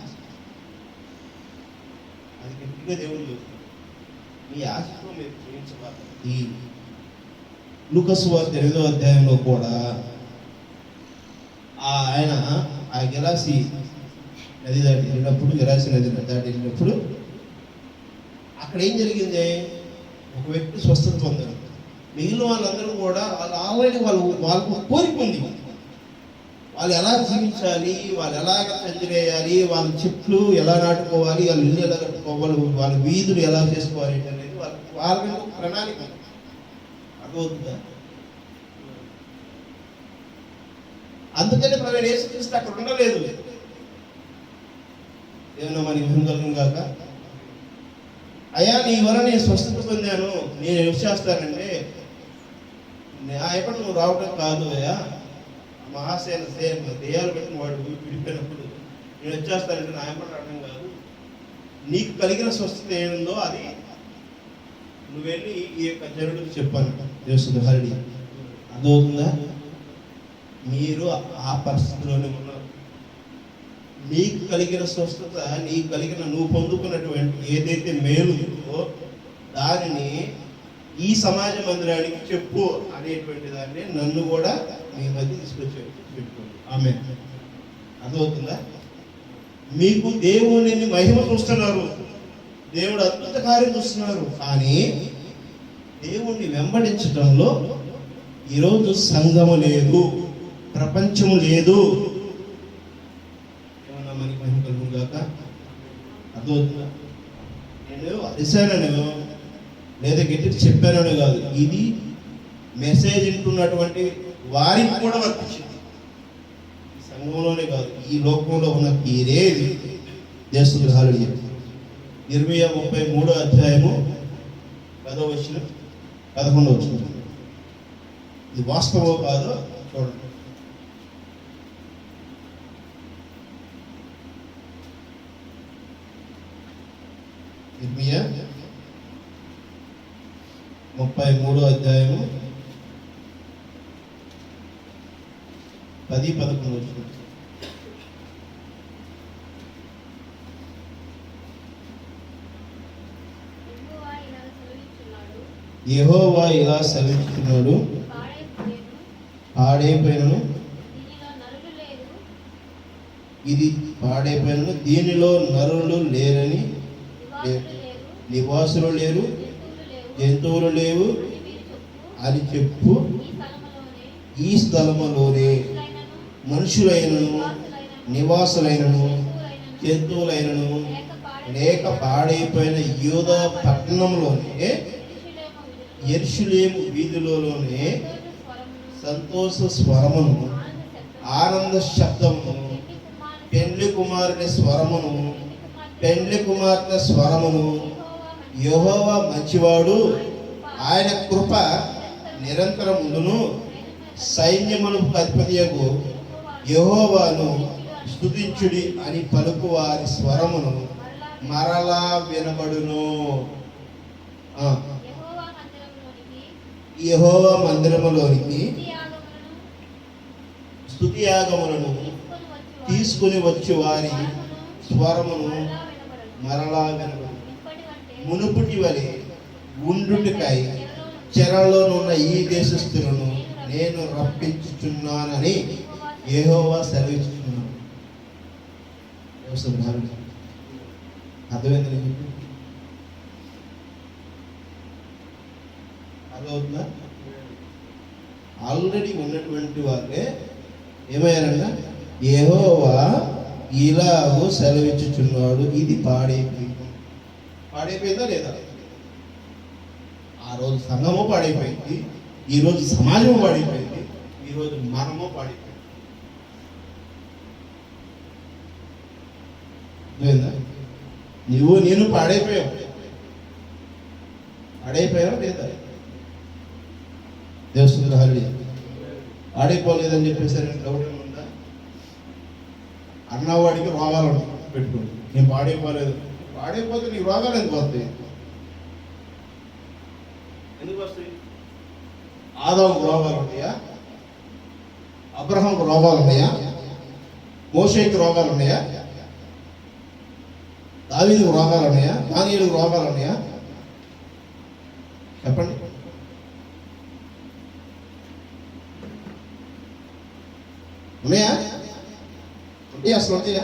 అది గట్టిగా దేవుడు చెప్తున్నాడు, మీ ఆశతో మీరు జీవించవాలి. ఈ లూకాసు వార్త 8వ అధ్యాయంలో కూడా ఆయన ఆ గెలాసి నది దాటి వెళ్ళినప్పుడు, గెలాసి నది దాటి వెళ్ళినప్పుడు అక్కడ ఏం జరిగింది? ఒక వ్యక్తి స్వస్థత పొందారు. మిగిలిన వాళ్ళందరూ కూడా ఆల్రెడీ వాళ్ళకు కోరిక ఉంది. వాళ్ళు ఎలా జీవించాలి, వాళ్ళు ఎలాగ తందిరేయాలి, వాళ్ళ చెట్లు ఎలా నాటుకోవాలి, వాళ్ళ ఇల్లు ఎలా కట్టుకోవాలి, వాళ్ళ వీధులు ఎలా చేసుకోవాలి అనేది వాళ్ళ ప్రణాళిక అర్థమవుతుందా? అందుకని ప్రవీణ్ యేసుక్రీస్తు అక్కడ ఉండలేదు. ఏమన్నా మనకి హిందూ కాక, అయ్యా నీ వల్ల నేను స్వస్థత పొందాను, నేను చేస్తానంటే ఎప్పుడు నువ్వు రావటం కాదు అయ్యా, మహాసేన దెయ్యాలు పెట్టిన వాడు విడిపోయినప్పుడు నేను వచ్చేస్తానంటే నా ఎప్పుడు రావడం కాదు. నీకు కలిగిన స్వస్థత ఏముందో అది నువ్వు వెళ్ళి ఈ యొక్క జనుడికి చెప్పాను. చేస్తుంది హరిడి అర్థమవుతుందా? మీరు ఆ పరిస్థితిలోనే ఉన్నారు. నీకు కలిగిన స్వస్థత, నీకు కలిగిన నువ్వు పొందుకున్నటువంటి ఏదైతే మేలు ఉందో దానిని ఈ సమాజ మందిరానికి చెప్పు అనేటువంటి దాన్ని నన్ను కూడా మీ మధ్య తీసుకొచ్చి పెట్టుకోండి. ఆమె అర్థమవుతుందా? మీకు దేవుని మహిమ చూస్తున్నారు, దేవుడు అద్భుత కార్యం చూస్తున్నారు, కానీ దేవుణ్ణి వెంబడించడంలో ఈరోజు సంఘము లేదు, ప్రపంచము లేదు. ఏమన్నా మనకి మహిమ కలుగును గాక. అర్థమవుతుందా? నేను అరిశానను లేదా గట్టిగా చెప్పానని కాదు, ఇది మెసేజ్ వింటున్నటువంటి వారికి కూడా వర్తించింది. ఈ సంఘంలోనే కాదు, ఈ లోకంలో ఉన్న తీరేది చేస్తుంది. హల్లెలూయా. ఇర్మియా 33వ అధ్యాయము 10వ వచనం 11వ వచనం. ఇది వాస్తవో కాదో చూడండి. ఇర్మియా 33వ అధ్యాయము 10-11 వచనం. యెహోవా ఇలా సెలవిస్తున్నాడు, పాడైపోయినను ఇది పాడైపోయినను దీనిలో నరులు లేరని, నివాసులు లేరు, జంతువులు లేవు అని చెప్పు. ఈ స్థలములోనే మనుషులైనను, నివాసులైనను, జంతువులైనను లేక పాడైపోయిన యూదా పట్టణంలోనే, యెరూషలేము వీధులలోనే సంతోష స్వరమును, ఆనంద శబ్దమును, పెండ్లి కుమారుని స్వరమును, పెండ్లి కుమార్తె స్వరమును, యెహోవా మంచివాడు, ఆయన కృప నిరంతరముండును, సైన్యములకు అధిపతియగు యెహోవాను స్తుతించుడి అని పలుకు వారి స్వరమును మరలా వినబడును. యెహోవా మందిరములోనికి స్తుతి యాగములను తీసుకుని వచ్చి వారి స్వరమును మరలా వినబడును. మునుపుటి వలె ఉండుటకై చెరలోనున్న ఈ దేశస్థులను నేను రప్పించుచున్నానని యెహోవా సెలవిస్తున్నాను. అర్థమైంది? అర్థమవుతుందా? ఆల్రెడీ ఉన్నటువంటి వాళ్ళే ఏమయ్యారన్నా, యెహోవా ఇలాగూ సెలవిచ్చుచున్నాడు. ఇది పాడైపోయిందా లేదా? ఆ రోజు సంఘము పాడైపోయింది, ఈరోజు సమాజము పాడైపోయింది, ఈరోజు మనము పాడైపోయింది. నువ్వు నేను పాడైపోయావు లేదా? దేవస్థుల హరి పాడైపోలేదని చెప్పేసరి డౌట్ ఏముందా? అన్నవాడికి రోగాలు పెట్టుకోండి. నేను పాడైపోలేదు. పాడైపోతే నీకు రోగాలు ఎందుకు వస్తాయి? ఎందుకు వస్తాయి? ఆదాముకు రోగాలు ఉన్నాయా? అబ్రహాంకు రోగాలు ఉన్నాయా? మోషేకి రోగాలు ఉన్నాయా? దావీదుకు రోగాలు ఉన్నాయా? దానియేలుకు రోగాలు ఉన్నాయా? చెప్పండి. ఉన్నాయా? అసలు ఉంటాయా?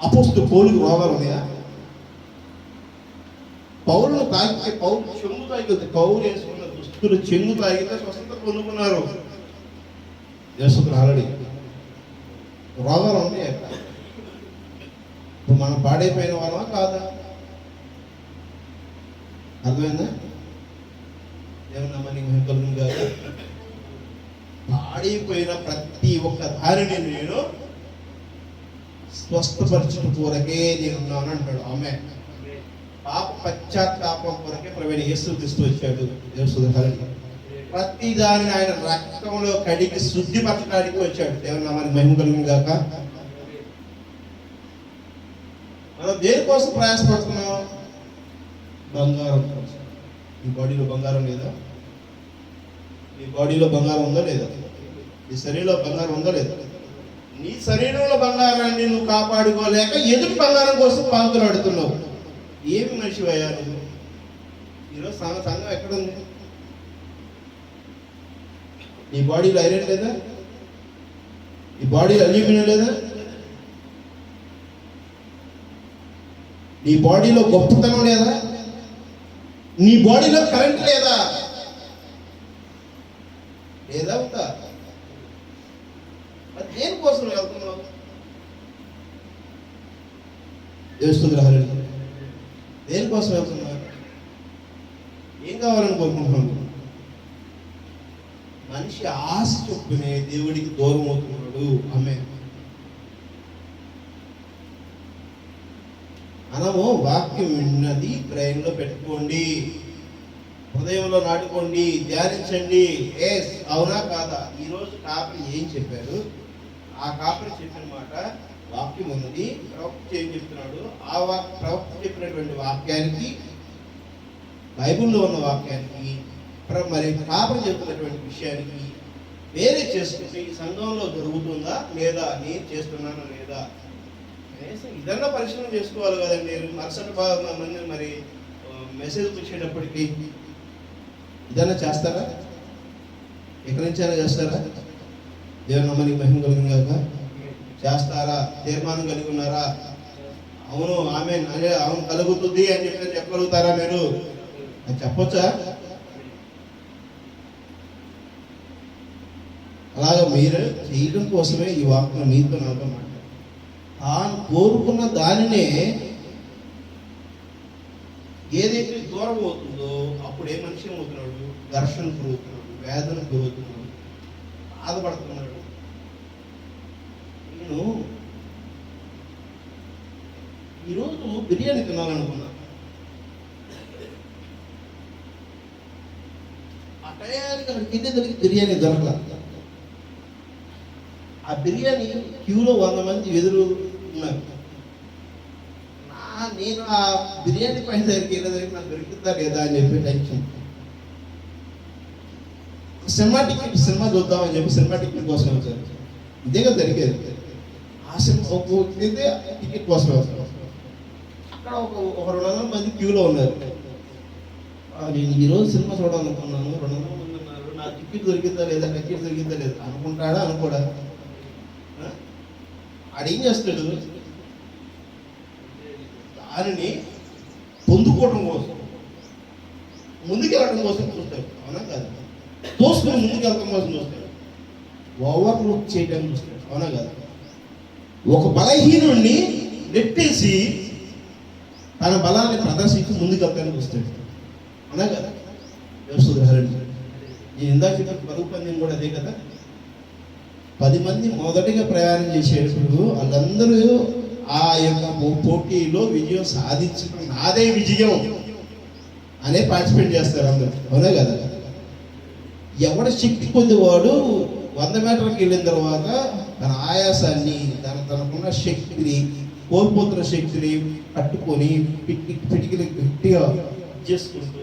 అపోస్తలుడు పౌలుకు రోగాలు ఉన్నాయా? పౌరులు తాగితే పౌరులు చెంగు తాగితే పౌరు వేసుకున్న దుస్తులు చెంగు తాగితే స్వస్థత పొందుకున్నారు. దేశస్తులు ఆల్రెడీ రోగాలు ఉన్నాయి. ఇప్పుడు మనం పాడైపోయిన వాళ్ళమా కాదా? అర్థమైందా? ఏమన్నా మనకి కలుగును కాదు. పాడైపోయిన ప్రతి ఒక్క దారిని నేను స్వస్థపరచుట కొరకే నేనున్నాను అంటాడు. ఆమె పాప పశ్చాత్తాపం కొరకే ప్రవీణ యేసుక్రీస్తు వచ్చాడు. ప్రతి దానిని ఆయన రక్తంలో కడిగి శుద్ధిపరచడానికి వచ్చాడు. దేవుని నామానికి మహిమ కలుగును గాక. మనం దేనికోసం ప్రయాసపడుతున్నాం? బంగారం కోసం. ఈ బాడీలో బంగారం లేదా? నీ బాడీలో బంగారం ఉందా లేదా? నీ శరీరంలో బంగారం ఉందా లేదా? నీ శరీరంలో బంగారాన్ని నువ్వు కాపాడుకోలేక ఎదుటి బంగారం కోసం పాకులాడుతున్నావు. ఏమి మనిషి అయ్యారు? ఈరోజు సంఘం ఎక్కడుంది? నీ బాడీలో ఐరన్ లేదా? నీ బాడీలో అల్యూమినియం లేదా? నీ బాడీలో గొప్పతనం లేదా? నీ బాడీలో కరెంట్ లేదా? లేదా ఉందా? మరి దేనికోసం వెళ్తున్నావు? దేనికోసం వెళ్తున్నారు? ఏం కావాలని కోరుకుంటున్నాను? మనిషి ఆశ చొప్పునే దేవుడికి దూరం అవుతున్నాడు. ఆమె మనము వాక్యం విన్నది బ్రెయిన్లో పెట్టుకోండి, హృదయంలో నాటుకోండి, ధ్యానించండి. అవునా కాదా? ఈరోజు కాపరి ఏం చెప్పారు? ఆ కాపరి చెప్పిన మాట వాక్యం ఉన్నది. ప్రవక్త ఏం చెప్తున్నాడు? ఆ ప్రవక్త చెప్పినటువంటి వాక్యానికి, బైబిల్లో ఉన్న వాక్యానికి, మరి కాపరి చెప్తున్నటువంటి విషయానికి వేరే చేసుకుంటే ఈ సంఘంలో జరుగుతుందా లేదా, నేను చేస్తున్నానా లేదా ఇదన్నా పరిశీలన చేసుకోవాలి కదండి. మరుసటి మంది మరి మెసేజ్ వచ్చేటప్పటికి ఇదన్నా చేస్తారా? ఎక్కడి నుంచైనా చేస్తారా? దేవుని నామానికి మహిమ కలుగును గాక. చేస్తారా? తీర్మానం కలిగి ఉన్నారా? అవును ఆమె అవును కలుగుతుంది అని చెప్పి చెప్పగలుగుతారా మీరు? అది చెప్పొచ్చా? అలాగా మీరు చేయడం కోసమే ఈ వాక్యం మీతో నాతో మాట. తాను కోరుకున్న దానినే ఏదైతే దూరం అవుతుందో అప్పుడు ఏ మనిషి అవుతున్నాడు? ఘర్షణ గురవుతున్నాడు, వేదన గురవుతున్నాడు, బాధపడుతున్నాడు. నేను ఈరోజు బిర్యానీ తినాలనుకున్నా. ఆ టయానికి అక్కడ కిందకి బిర్యానీ దొరకల. ఆ బిర్యానీ క్యూలో 100 మంది ఎదురు ఉన్నారు. నేను ఆ బిర్యానీ పైన దగ్గరికి వెళ్ళేదానికి నాకు దొరుకుతుందా లేదా అని చెప్పి టెన్షన్. సినిమా చూద్దామని చెప్పి సినిమా టికెట్ కోసం వచ్చారు. ఇదేగా జరిగేది. ఆ సినిమా అయితే టికెట్ కోసం వచ్చారు. అక్కడ ఒక 200 మంది క్యూలో ఉన్నారు. నేను ఈరోజు సినిమా చూడాలనుకున్నాను, 200 మంది ఉన్నారు, నా టికెట్ దొరికిందా లేదా అనుకుంటాడా అనుకోడా? ఆడేం చేస్తాడు, దానిని పొందుకోవడం కోసం, ముందుకెళ్ళడం కోసం చూస్తాడు. అవునా కాదు? తోసుకొని ముందుకెళ్ళడం కోసం చూస్తాడు, ఓవర్లుక్ చేయడం చూస్తాడు. అవునా కాదు? ఒక బలహీనుడిని నెట్టేసి తన బలాన్ని ప్రదర్శించి ముందుకెళ్తానికి వస్తాడు. అవునా కదా? నేను ఇందాక చెప్పిన పరుగు పందెం కూడా అదే కదా. 10 మంది మొదటిగా ప్రయాణం చేసేటప్పుడు వాళ్ళందరూ ఆ యొక్క పోటీలో విజయం సాధించడం నాదే విజయం అనే పార్టిసిపేట్ చేస్తారు అందరూ. అవునా కదా? ఎవడ శక్తి కొద్దివాడు 100 మీటర్కి వెళ్ళిన తర్వాత తన ఆయాసాన్ని తనకున్న శక్తిని కోల్పోతున్న శక్తిని పట్టుకొని పిటికిలి గట్టిగా చేసుకుంటూ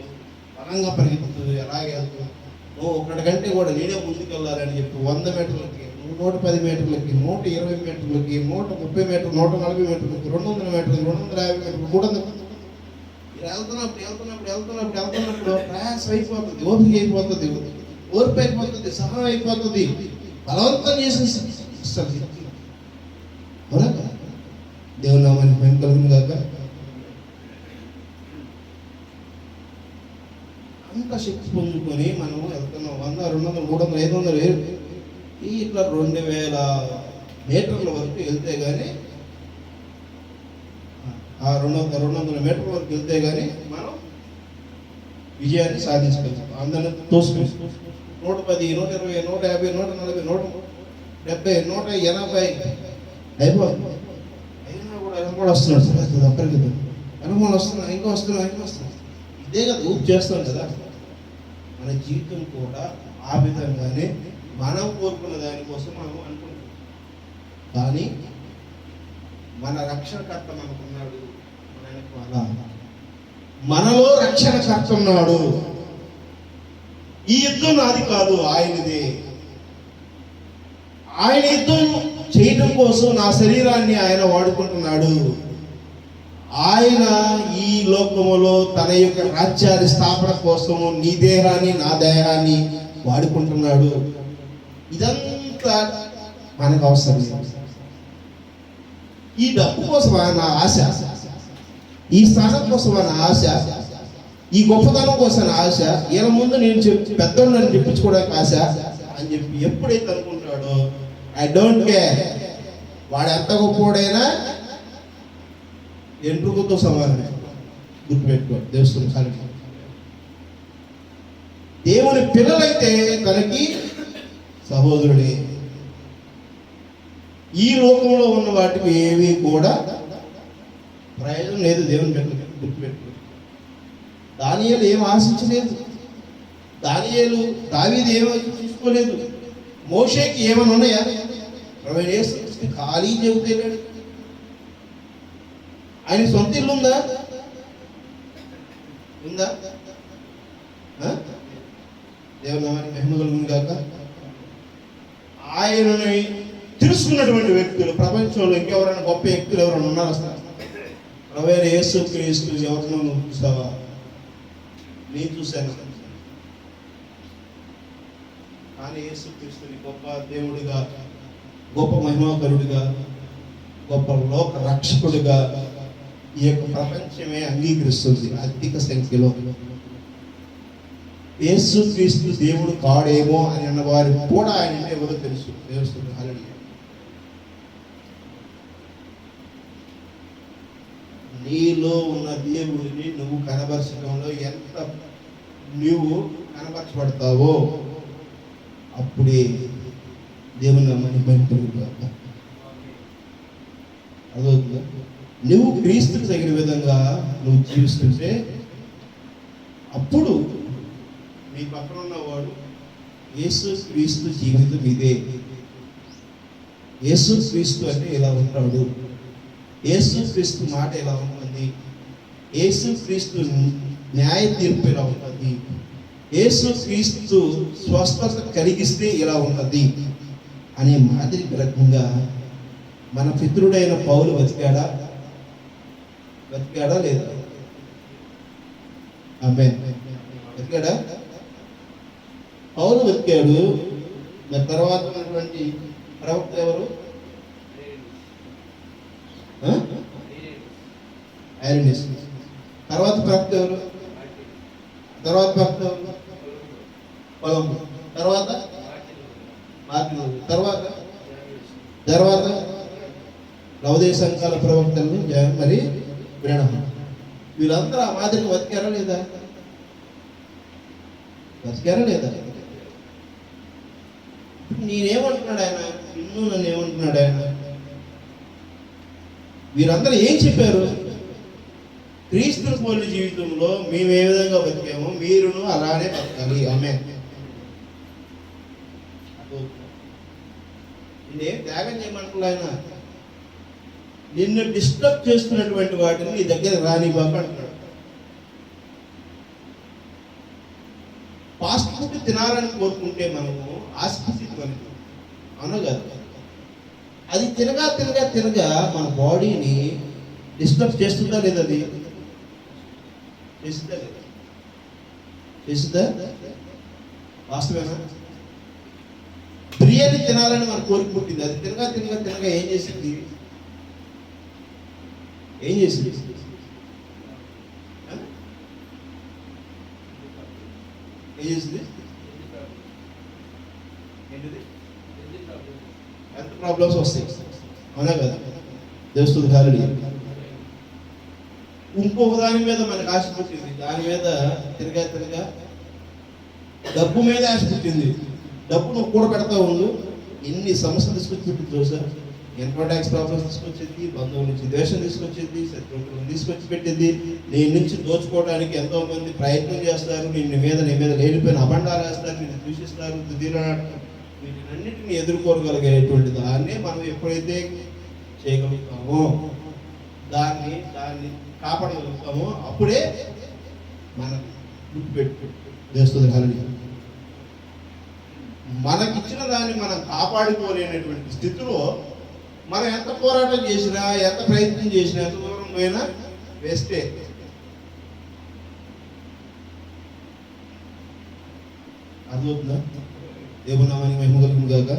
బలంగా పరిగెత్తుతూ ఎలాగే ఒకటి కంటే కూడా నేనే ముందుకెళ్ళాలని చెప్పి 100 మీటర్లకి, 110 మీటర్లకి, 120 మీటర్లకి, 130 మీటర్లు, 140 మీటర్లకి, 200 మీటర్లు, 250 మీటర్లు, 300 వెళ్తున్నప్పుడు ప్రయాసం అయిపోతుంది, ఓపిక అయిపోతుంది, ఓర్పు అయిపోతుంది, సహనం అయిపోతుంది, బలవంతం చేసేస్తుంది. దేవుని నామానికి మహిమ కలుగును గాక. అంత శక్తి పొందుకొని మనం వెళ్తున్నాం. 100, 200, 300, 500 ఇట్లా 2000 మీటర్ల వరకు వెళ్తే కానీ, ఆ 200 మీటర్ల వరకు వెళ్తే కానీ మనం విజయాన్ని సాధించగలుగుతాం. అందరినీ తోసుకొని 110, 120, 150, 140, 170, 180 అయిపోతుంది. కూడా వస్తున్నాడు సార్, అక్కడికి అనుభవం వస్తున్నాయి, ఇంకా వస్తున్నాయి. ఇదే కదా ఊపు చేస్తాం కదా. మన జీవితం కూడా ఆ విధంగానే మనం కోరుకున్న దానికోసం మనం అనుకుంటాం. కానీ మన రక్షణకర్త మనకున్నాడు, మనలో రక్షణకర్త ఉన్నాడు. ఈ యుద్ధం నాది కాదు, ఆయనదే. ఆయన యుద్ధం చేయడం కోసం నా శరీరాన్ని ఆయన వాడుకుంటున్నాడు. ఆయన ఈ లోకములో తన యొక్క రాజ్యాన్ని స్థాపన కోసము నీ దేహాన్ని నా దేహాన్ని వాడుకుంటున్నాడు. ఇదంతా మనకు అవసరం. ఈ డబ్బు కోసమా నా ఆశ, ఈ స్థానం కోసమా నా ఆశ, ఈ గొప్పతనం కోసం నా ఆశ, ఈయన ముందు నేను పెద్దోడు నన్ను చెప్పించుకోవడానికి ఆశ అని చెప్పి ఎప్పుడైతే అనుకుంటాడో, ఐ డోంట్ కేర్, వాడు ఎంత గొప్పోడైనా ఎంట్రుకతో సమానమే. గుర్తుపెట్టుకో. దేవుని పిల్లలైతే తనకి సహోదరుడే. ఈ లోకంలో ఉన్న వాటికి ఏవి కూడా ప్రయోజనం లేదు దేవుని పిల్లలకి. గుర్తుపెట్టుకో. దానియేలు ఏం ఆశించలేదు, దావీదు ఏమీ తీసుకోలేదు, మోషేకి ఏమైనా ఉన్నాయా? యేసుక్రీస్తు ఖాళీ చెబుతేలేడు. ఆయన సొంత ఇల్లు ఉందా? దేవుని నామానికి మహిమ కలుగును గాక. ఆయనని తెలుసుకున్నటువంటి వ్యక్తులు ప్రపంచంలో ఇంకెవరైనా గొప్ప వ్యక్తులు ఎవరైనా ఉన్నారు? ప్రభువైన యేసుక్రీస్తు ఎవరినో నువ్వు చూసావా? నేను చూశాను. కానీ యేసుక్రీస్తుని గొప్ప దేవుడిగా, గొప్ప మహిమాకరుడిగా, గొప్ప లోక రక్షకుడిగా ఈ యొక్క ప్రపంచమే అంగీకరిస్తుంది అధిక సంఖ్యలో. యేసుక్రీస్తు దేవుడు కాడేమో అని అన్న వారు కూడా ఆయన ఎవరో తెలుస్తుంది. హల్లెలూయా. నీలో ఉన్న దేవుడిని నువ్వు కనబరచడంలో ఎంత నువ్వు కనబరచబడతావో అప్పుడే దేవుని నమ్మని బయట. అదవుతుందా? నువ్వు క్రీస్తుకు తగిన విధంగా నువ్వు జీవిస్తుంటే అప్పుడు నీ పక్కన ఉన్నవాడు యేసుక్రీస్తు జీవితం ఇదే, యేసుక్రీస్తు అంటే ఇలా ఉంటాడు యేసుక్రీస్తు మాట ఎలా ఉంటుంది, యేసుక్రీస్తు న్యాయ తీర్పు ఎలా ఉంటుంది, యేసుక్రీస్తు స్వస్థత కలిగిస్తే ఎలా ఉంటుంది అనే మాదిరి రకంగా మన పితరుడైన పౌలు బతికాడా లేదా? ఆమేన్. బతికాడా? పౌలు బతికాడు. మరి తర్వాత ఉన్నటువంటి ప్రవక్త ఎవరు? ఐరనిస్. తర్వాత ప్రవక్త ఎవరు? కొలంబు. తర్వాత మార్టిన్. తర్వాత నవోదయ సంఘాల ప్రవక్తలు మరి బ్రహ్మ. వీళ్ళందరూ ఆ మాదిరికి బతికారా లేదా? నేనేమంటున్నాడు ఆయన? నన్ను ఏమంటున్నాడు ఆయన? వీరందరూ ఏం చెప్పారు? క్రీస్తు పోలి జీవితంలో మేము ఏ విధంగా బతికామో మీరును అలానే బతకాలి. ఆమేన్. నేనేం త్యాగం చేయమంటున్నా ఆయన. నిన్ను డిస్టర్బ్ చేస్తున్నటువంటి వాటిని నీ దగ్గర రానివ్వక అంటున్నాడు. ఫాస్ట్ ఫుడ్ తినాలని కోరుకుంటే మనము ఆసక్తి మనకు అవును కదా, అది తినగా మన బాడీని డిస్టర్బ్ చేస్తుందా లేదా? అది చేస్తుందా? వాస్తవేనా? బిర్యానీ తినాలని మన కోరిక పుట్టింది. అది తినగా ఏం చేసింది? ఎంత ప్రాబ్లమ్స్ వస్తాయి, అవునా కదా? తెలుస్తుంది కాదు. ఇంకొక దాని మీద మనకు ఆశ పుట్టింది. దాని మీద తిరగా డబ్బు మీద ఆశ పుట్టింది. డబ్బు నువ్వు కూడా పెడతా ఉండు. ఎన్ని సమస్యలు తీసుకొచ్చి పెట్టింది చూసా. ఇన్కమ్ ట్యాక్స్ ప్రాబ్లమ్స్ తీసుకొచ్చింది, బంధువుల నుంచి ద్వేషం తీసుకొచ్చింది, శత్రువులను తీసుకొచ్చి పెట్టింది. నీ నుంచి దోచుకోవడానికి ఎంతో మంది ప్రయత్నం చేస్తారు. నీ మీద లేనిపోయిన అబండాలు వేస్తారు, నిన్ను దూషిస్తారు, వీటినన్నిటిని ఎదుర్కోగలిగేటువంటి దాన్ని మనం ఎప్పుడైతే చేయగలుగుతామో, దాన్ని కాపాడగలుగుతామో అప్పుడే మనం గుర్తుపెట్టు చేస్తుంది. మనకిచ్చిన దాన్ని మనం కాపాడుకోలేనటువంటి స్థితిలో మనం ఎంత పోరాటం చేసినా, ఎంత ప్రయత్నం చేసినా, ఎంత దూరం పోయినా వేస్టే. అర్థమవుతుందా? దేవునామానికి మహిమ కలుగును గాక.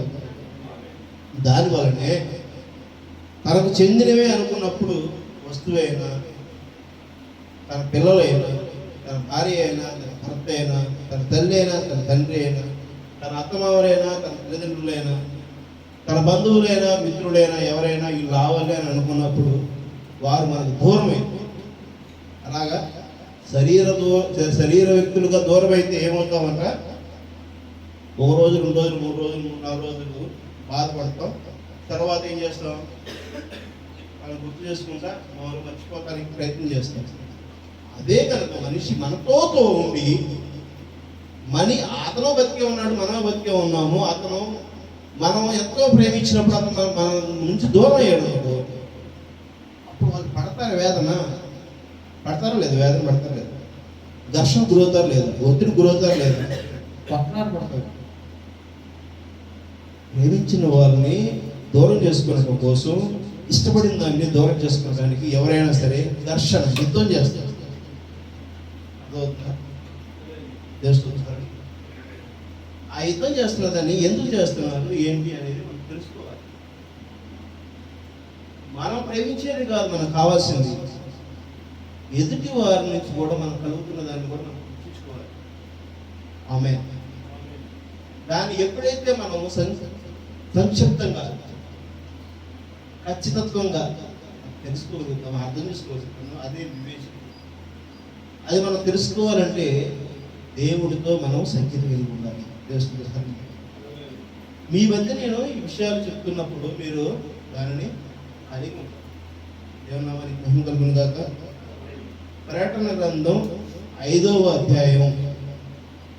దాని వలనే తనకు చెందినవే అనుకున్నప్పుడు వస్తువైనా, తన పిల్లలైనా, తన భార్య అయినా, తన భర్త అయినా, తన తల్లి అయినా, తన తండ్రి అయినా, తన అత్తమావరైనా, తన తల్లిదండ్రులైనా, తన బంధువులైనా, మిత్రులైనా, ఎవరైనా వీళ్ళు రావాలి అని అనుకున్నప్పుడు వారు మనకు దూరమే. అలాగా శరీర వ్యక్తులుగా దూరం అయితే ఏమవుతామంట? 1 రోజు, 2 రోజులు, 3 రోజులు, 4 రోజులు బాధపడతాం. తర్వాత ఏం చేస్తాం? వాళ్ళు గుర్తు చేసుకుంటా మనం మర్చిపోవడానికి ప్రయత్నం చేస్తాం. అదే కనుక మనిషి మనతో ఉండి అతను బతికే ఉన్నాడు, మనమే బతికే ఉన్నాము, మనం ఎంతో ప్రేమించినప్పుడు అతను మన నుంచి దూరం అయ్యాడు. అప్పుడు వాళ్ళు పడతారు వేదన. పడతారో లేదు? వేదన పడతారు లేదు? ఘర్షణ గురవుతారు లేదు? ఒత్తిడి గురవుతారు లేదు? పట్టణాలు పడతారు. ప్రేమించిన వారిని దూరం చేసుకోవడం కోసం, ఇష్టపడిన దాన్ని దూరం చేసుకోవడానికి ఎవరైనా సరే ఘర్షణ, యుద్ధం చేస్తారు. ఆ యుద్ధం చేస్తున్న దాన్ని ఎందుకు చేస్తున్నారు, ఏంటి అనేది మనం తెలుసుకోవాలి. మనం ప్రేమించేది కాదు మనకు కావాల్సింది, ఎదుటి వారి నుంచి కూడా మనం కలుగుతున్న దాన్ని కూడా మనం గుర్తించుకోవాలి. ఆమేన్. దాన్ని ఎప్పుడైతే మనం సంక్షిప్తంగా, ఖచ్చితత్వంగా తెలుసుకోగలుగుతాం, అర్థం చేసుకోగలుగుతాం, అదే వివేచన. అది మనం తెలుసుకోవాలంటే దేవుడితో మనం సంఖ్యత కలిగి ఉండాలి. మీ మధ్య నేను ఈ విషయాలు చెప్తున్నప్పుడు మీరు దానిని కలిగి ఉంటారు. దేవుని వారికి మహిమ కలుగును గాక. ప్రకటన గ్రంథం 5వ అధ్యాయం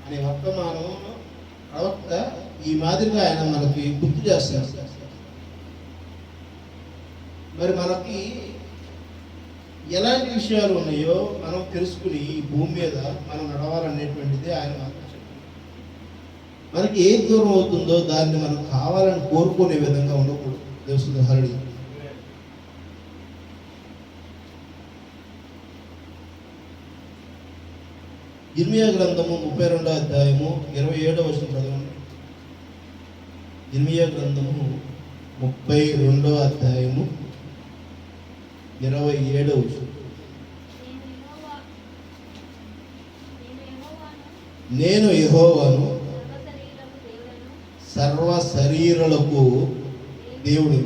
అనే వర్తమానం ప్రవక్త ఈ మాదిరిగా ఆయన మనకి గుర్తు చేస్తున్నారు. మరి మనకి ఎలాంటి విషయాలు ఉన్నాయో మనం తెలుసుకుని ఈ భూమి మీద మనం నడవాలనేటువంటిది ఆయన మనకు చెప్పారు. మనకి ఏ దూరం అవుతుందో దాన్ని మనం కావాలని కోరుకునే విధంగా ఉండకూడదు. దేవుని హరి. ఇర్మియా గ్రంథము 32వ అధ్యాయము 27వ వచనం చదవండి. ఇర్మియా గ్రంథము 32వ అధ్యాయము 27వ వచనం. నేను యెహోవాను, సర్వ శరీరులకు దేవుడు,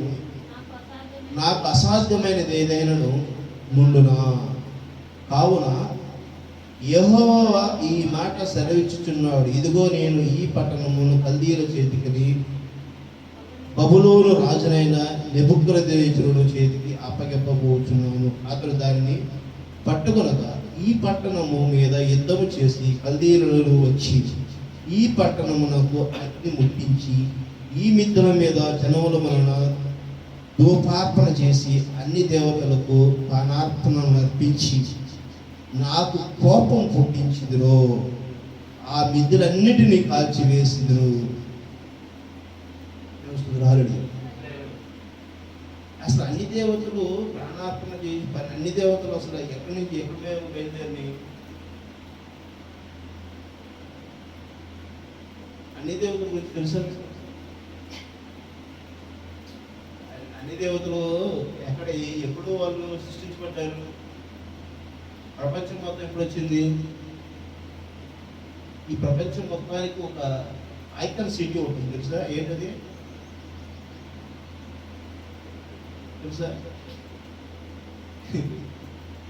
నాకు అసాధ్యమైనది ఏదైనాను నుండునా. కావున యెహోవా ఈ మాట సెలవిచ్చుచున్నాడు, ఇదిగో నేను ఈ పట్టణమును కల్దీయుల చేతికి, బబులోను రాజునైన నెబుకద్నెజరు చేతికి అప్పగింపబోచున్నాను. అతడు దానిని పట్టుకొనగా ఈ పట్టణము మీద యుద్ధము చేసి కల్దీయులు వచ్చి ఈ పట్టణమునకు అగ్ని ముట్టించి ఈ మిద్దెల మీద జనముల వలన ధూపార్పణ చేసి అన్ని దేవతలకు పానార్పణను అర్పించి నాకు కోపం పుట్టించిదురో ఆ మిద్దెలన్నిటినీ కాల్చివేసిదురు. అసలు అన్ని దేవతలు ప్రాణార్పణ చేసి అన్ని దేవతలు అసలు ఎక్కడి నుంచి ఎక్కడే బయలుదేరి అన్ని దేవతల గురించి తెలుసా? అన్ని దేవతలు ఎక్కడ ఎప్పుడు వాళ్ళు సృష్టించబడ్డారు? ప్రపంచం మొత్తం ఎప్పుడు వచ్చింది? ఈ ప్రపంచం మొత్తానికి ఒక ఐకాన్ సిటీ ఉంటుంది తెలుసా? ఏంటది తెలుసా?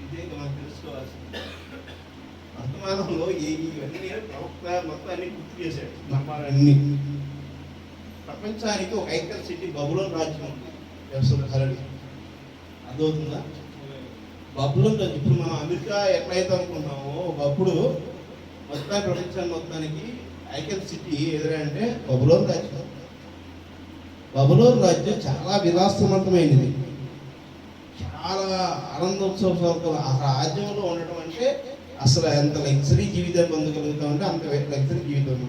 ఇదే మనం తెలుసుకోవాల్సింది. వర్తమానంలో ఇవన్నీ ప్రవక్త మొత్తం అన్ని గుర్తు చేశాడు. నమ్మాలన్నీ ప్రపంచానికి ఒక ఐకాన్ సిటీ బబులోన్ రాజ్యం ఉంది. వ్యవసాయ అర్థమవుతుందా? బబులోన్ రాజ్యం. ఇప్పుడు మనం అమెరికా ఎట్లయితే అనుకుంటామో ఒకప్పుడు మొత్తం ప్రపంచాన్ని మొత్తానికి ఐకాన్ సిటీ ఎదురంటే బబులోన్ రాజ్యం. బబులోన్ రాజ్యం చాలా విలాసవంతమైనది, చాలా ఆనందోత్సవాలతో ఆ రాజ్యంలో ఉండటం అంటే అసలు ఎంత లగ్జరీ జీవితం పొందగలుగుతామంటే అంత లగ్జరీ జీవితం.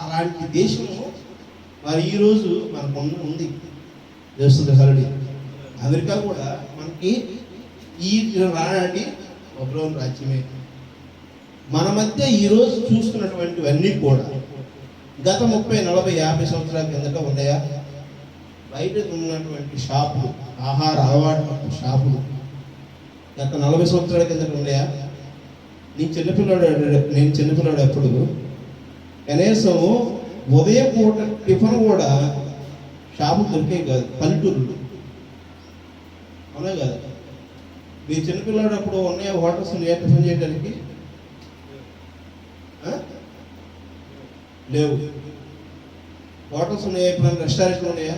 అలాంటి దేశము మరి ఈరోజు మనకు ఉంది. చేస్తుంది హరడి. అమెరికా కూడా మనకి ఈ రానాటి బబులోన్ రాజ్యమే. మన మధ్య ఈరోజు చూస్తున్నటువంటివన్నీ కూడా గత 30, 40, 50 సంవత్సరాల కిందట ఉన్నాయా? బయట ఉన్నటువంటి షాపులు, ఆహార అలవాటు షాపులు గత 40 సంవత్సరాల కిందట ఉన్నాయా? నేను చిన్నపిల్లాడు అప్పుడు కనీసం ఉదయం పూట టిఫిన్ కూడా షాపు దొరికే కాదు, పల్లెటూరులు. అవునా కదా? మీ చిన్నపిల్లాడు అప్పుడు ఉన్నాయా హోటల్స్ ఉన్నాయా టిఫిన్ చేయడానికి? లేవు. హోటల్స్ ఉన్నాయా? ఎప్పుడైనా రెస్టారెంట్లు ఉన్నాయా?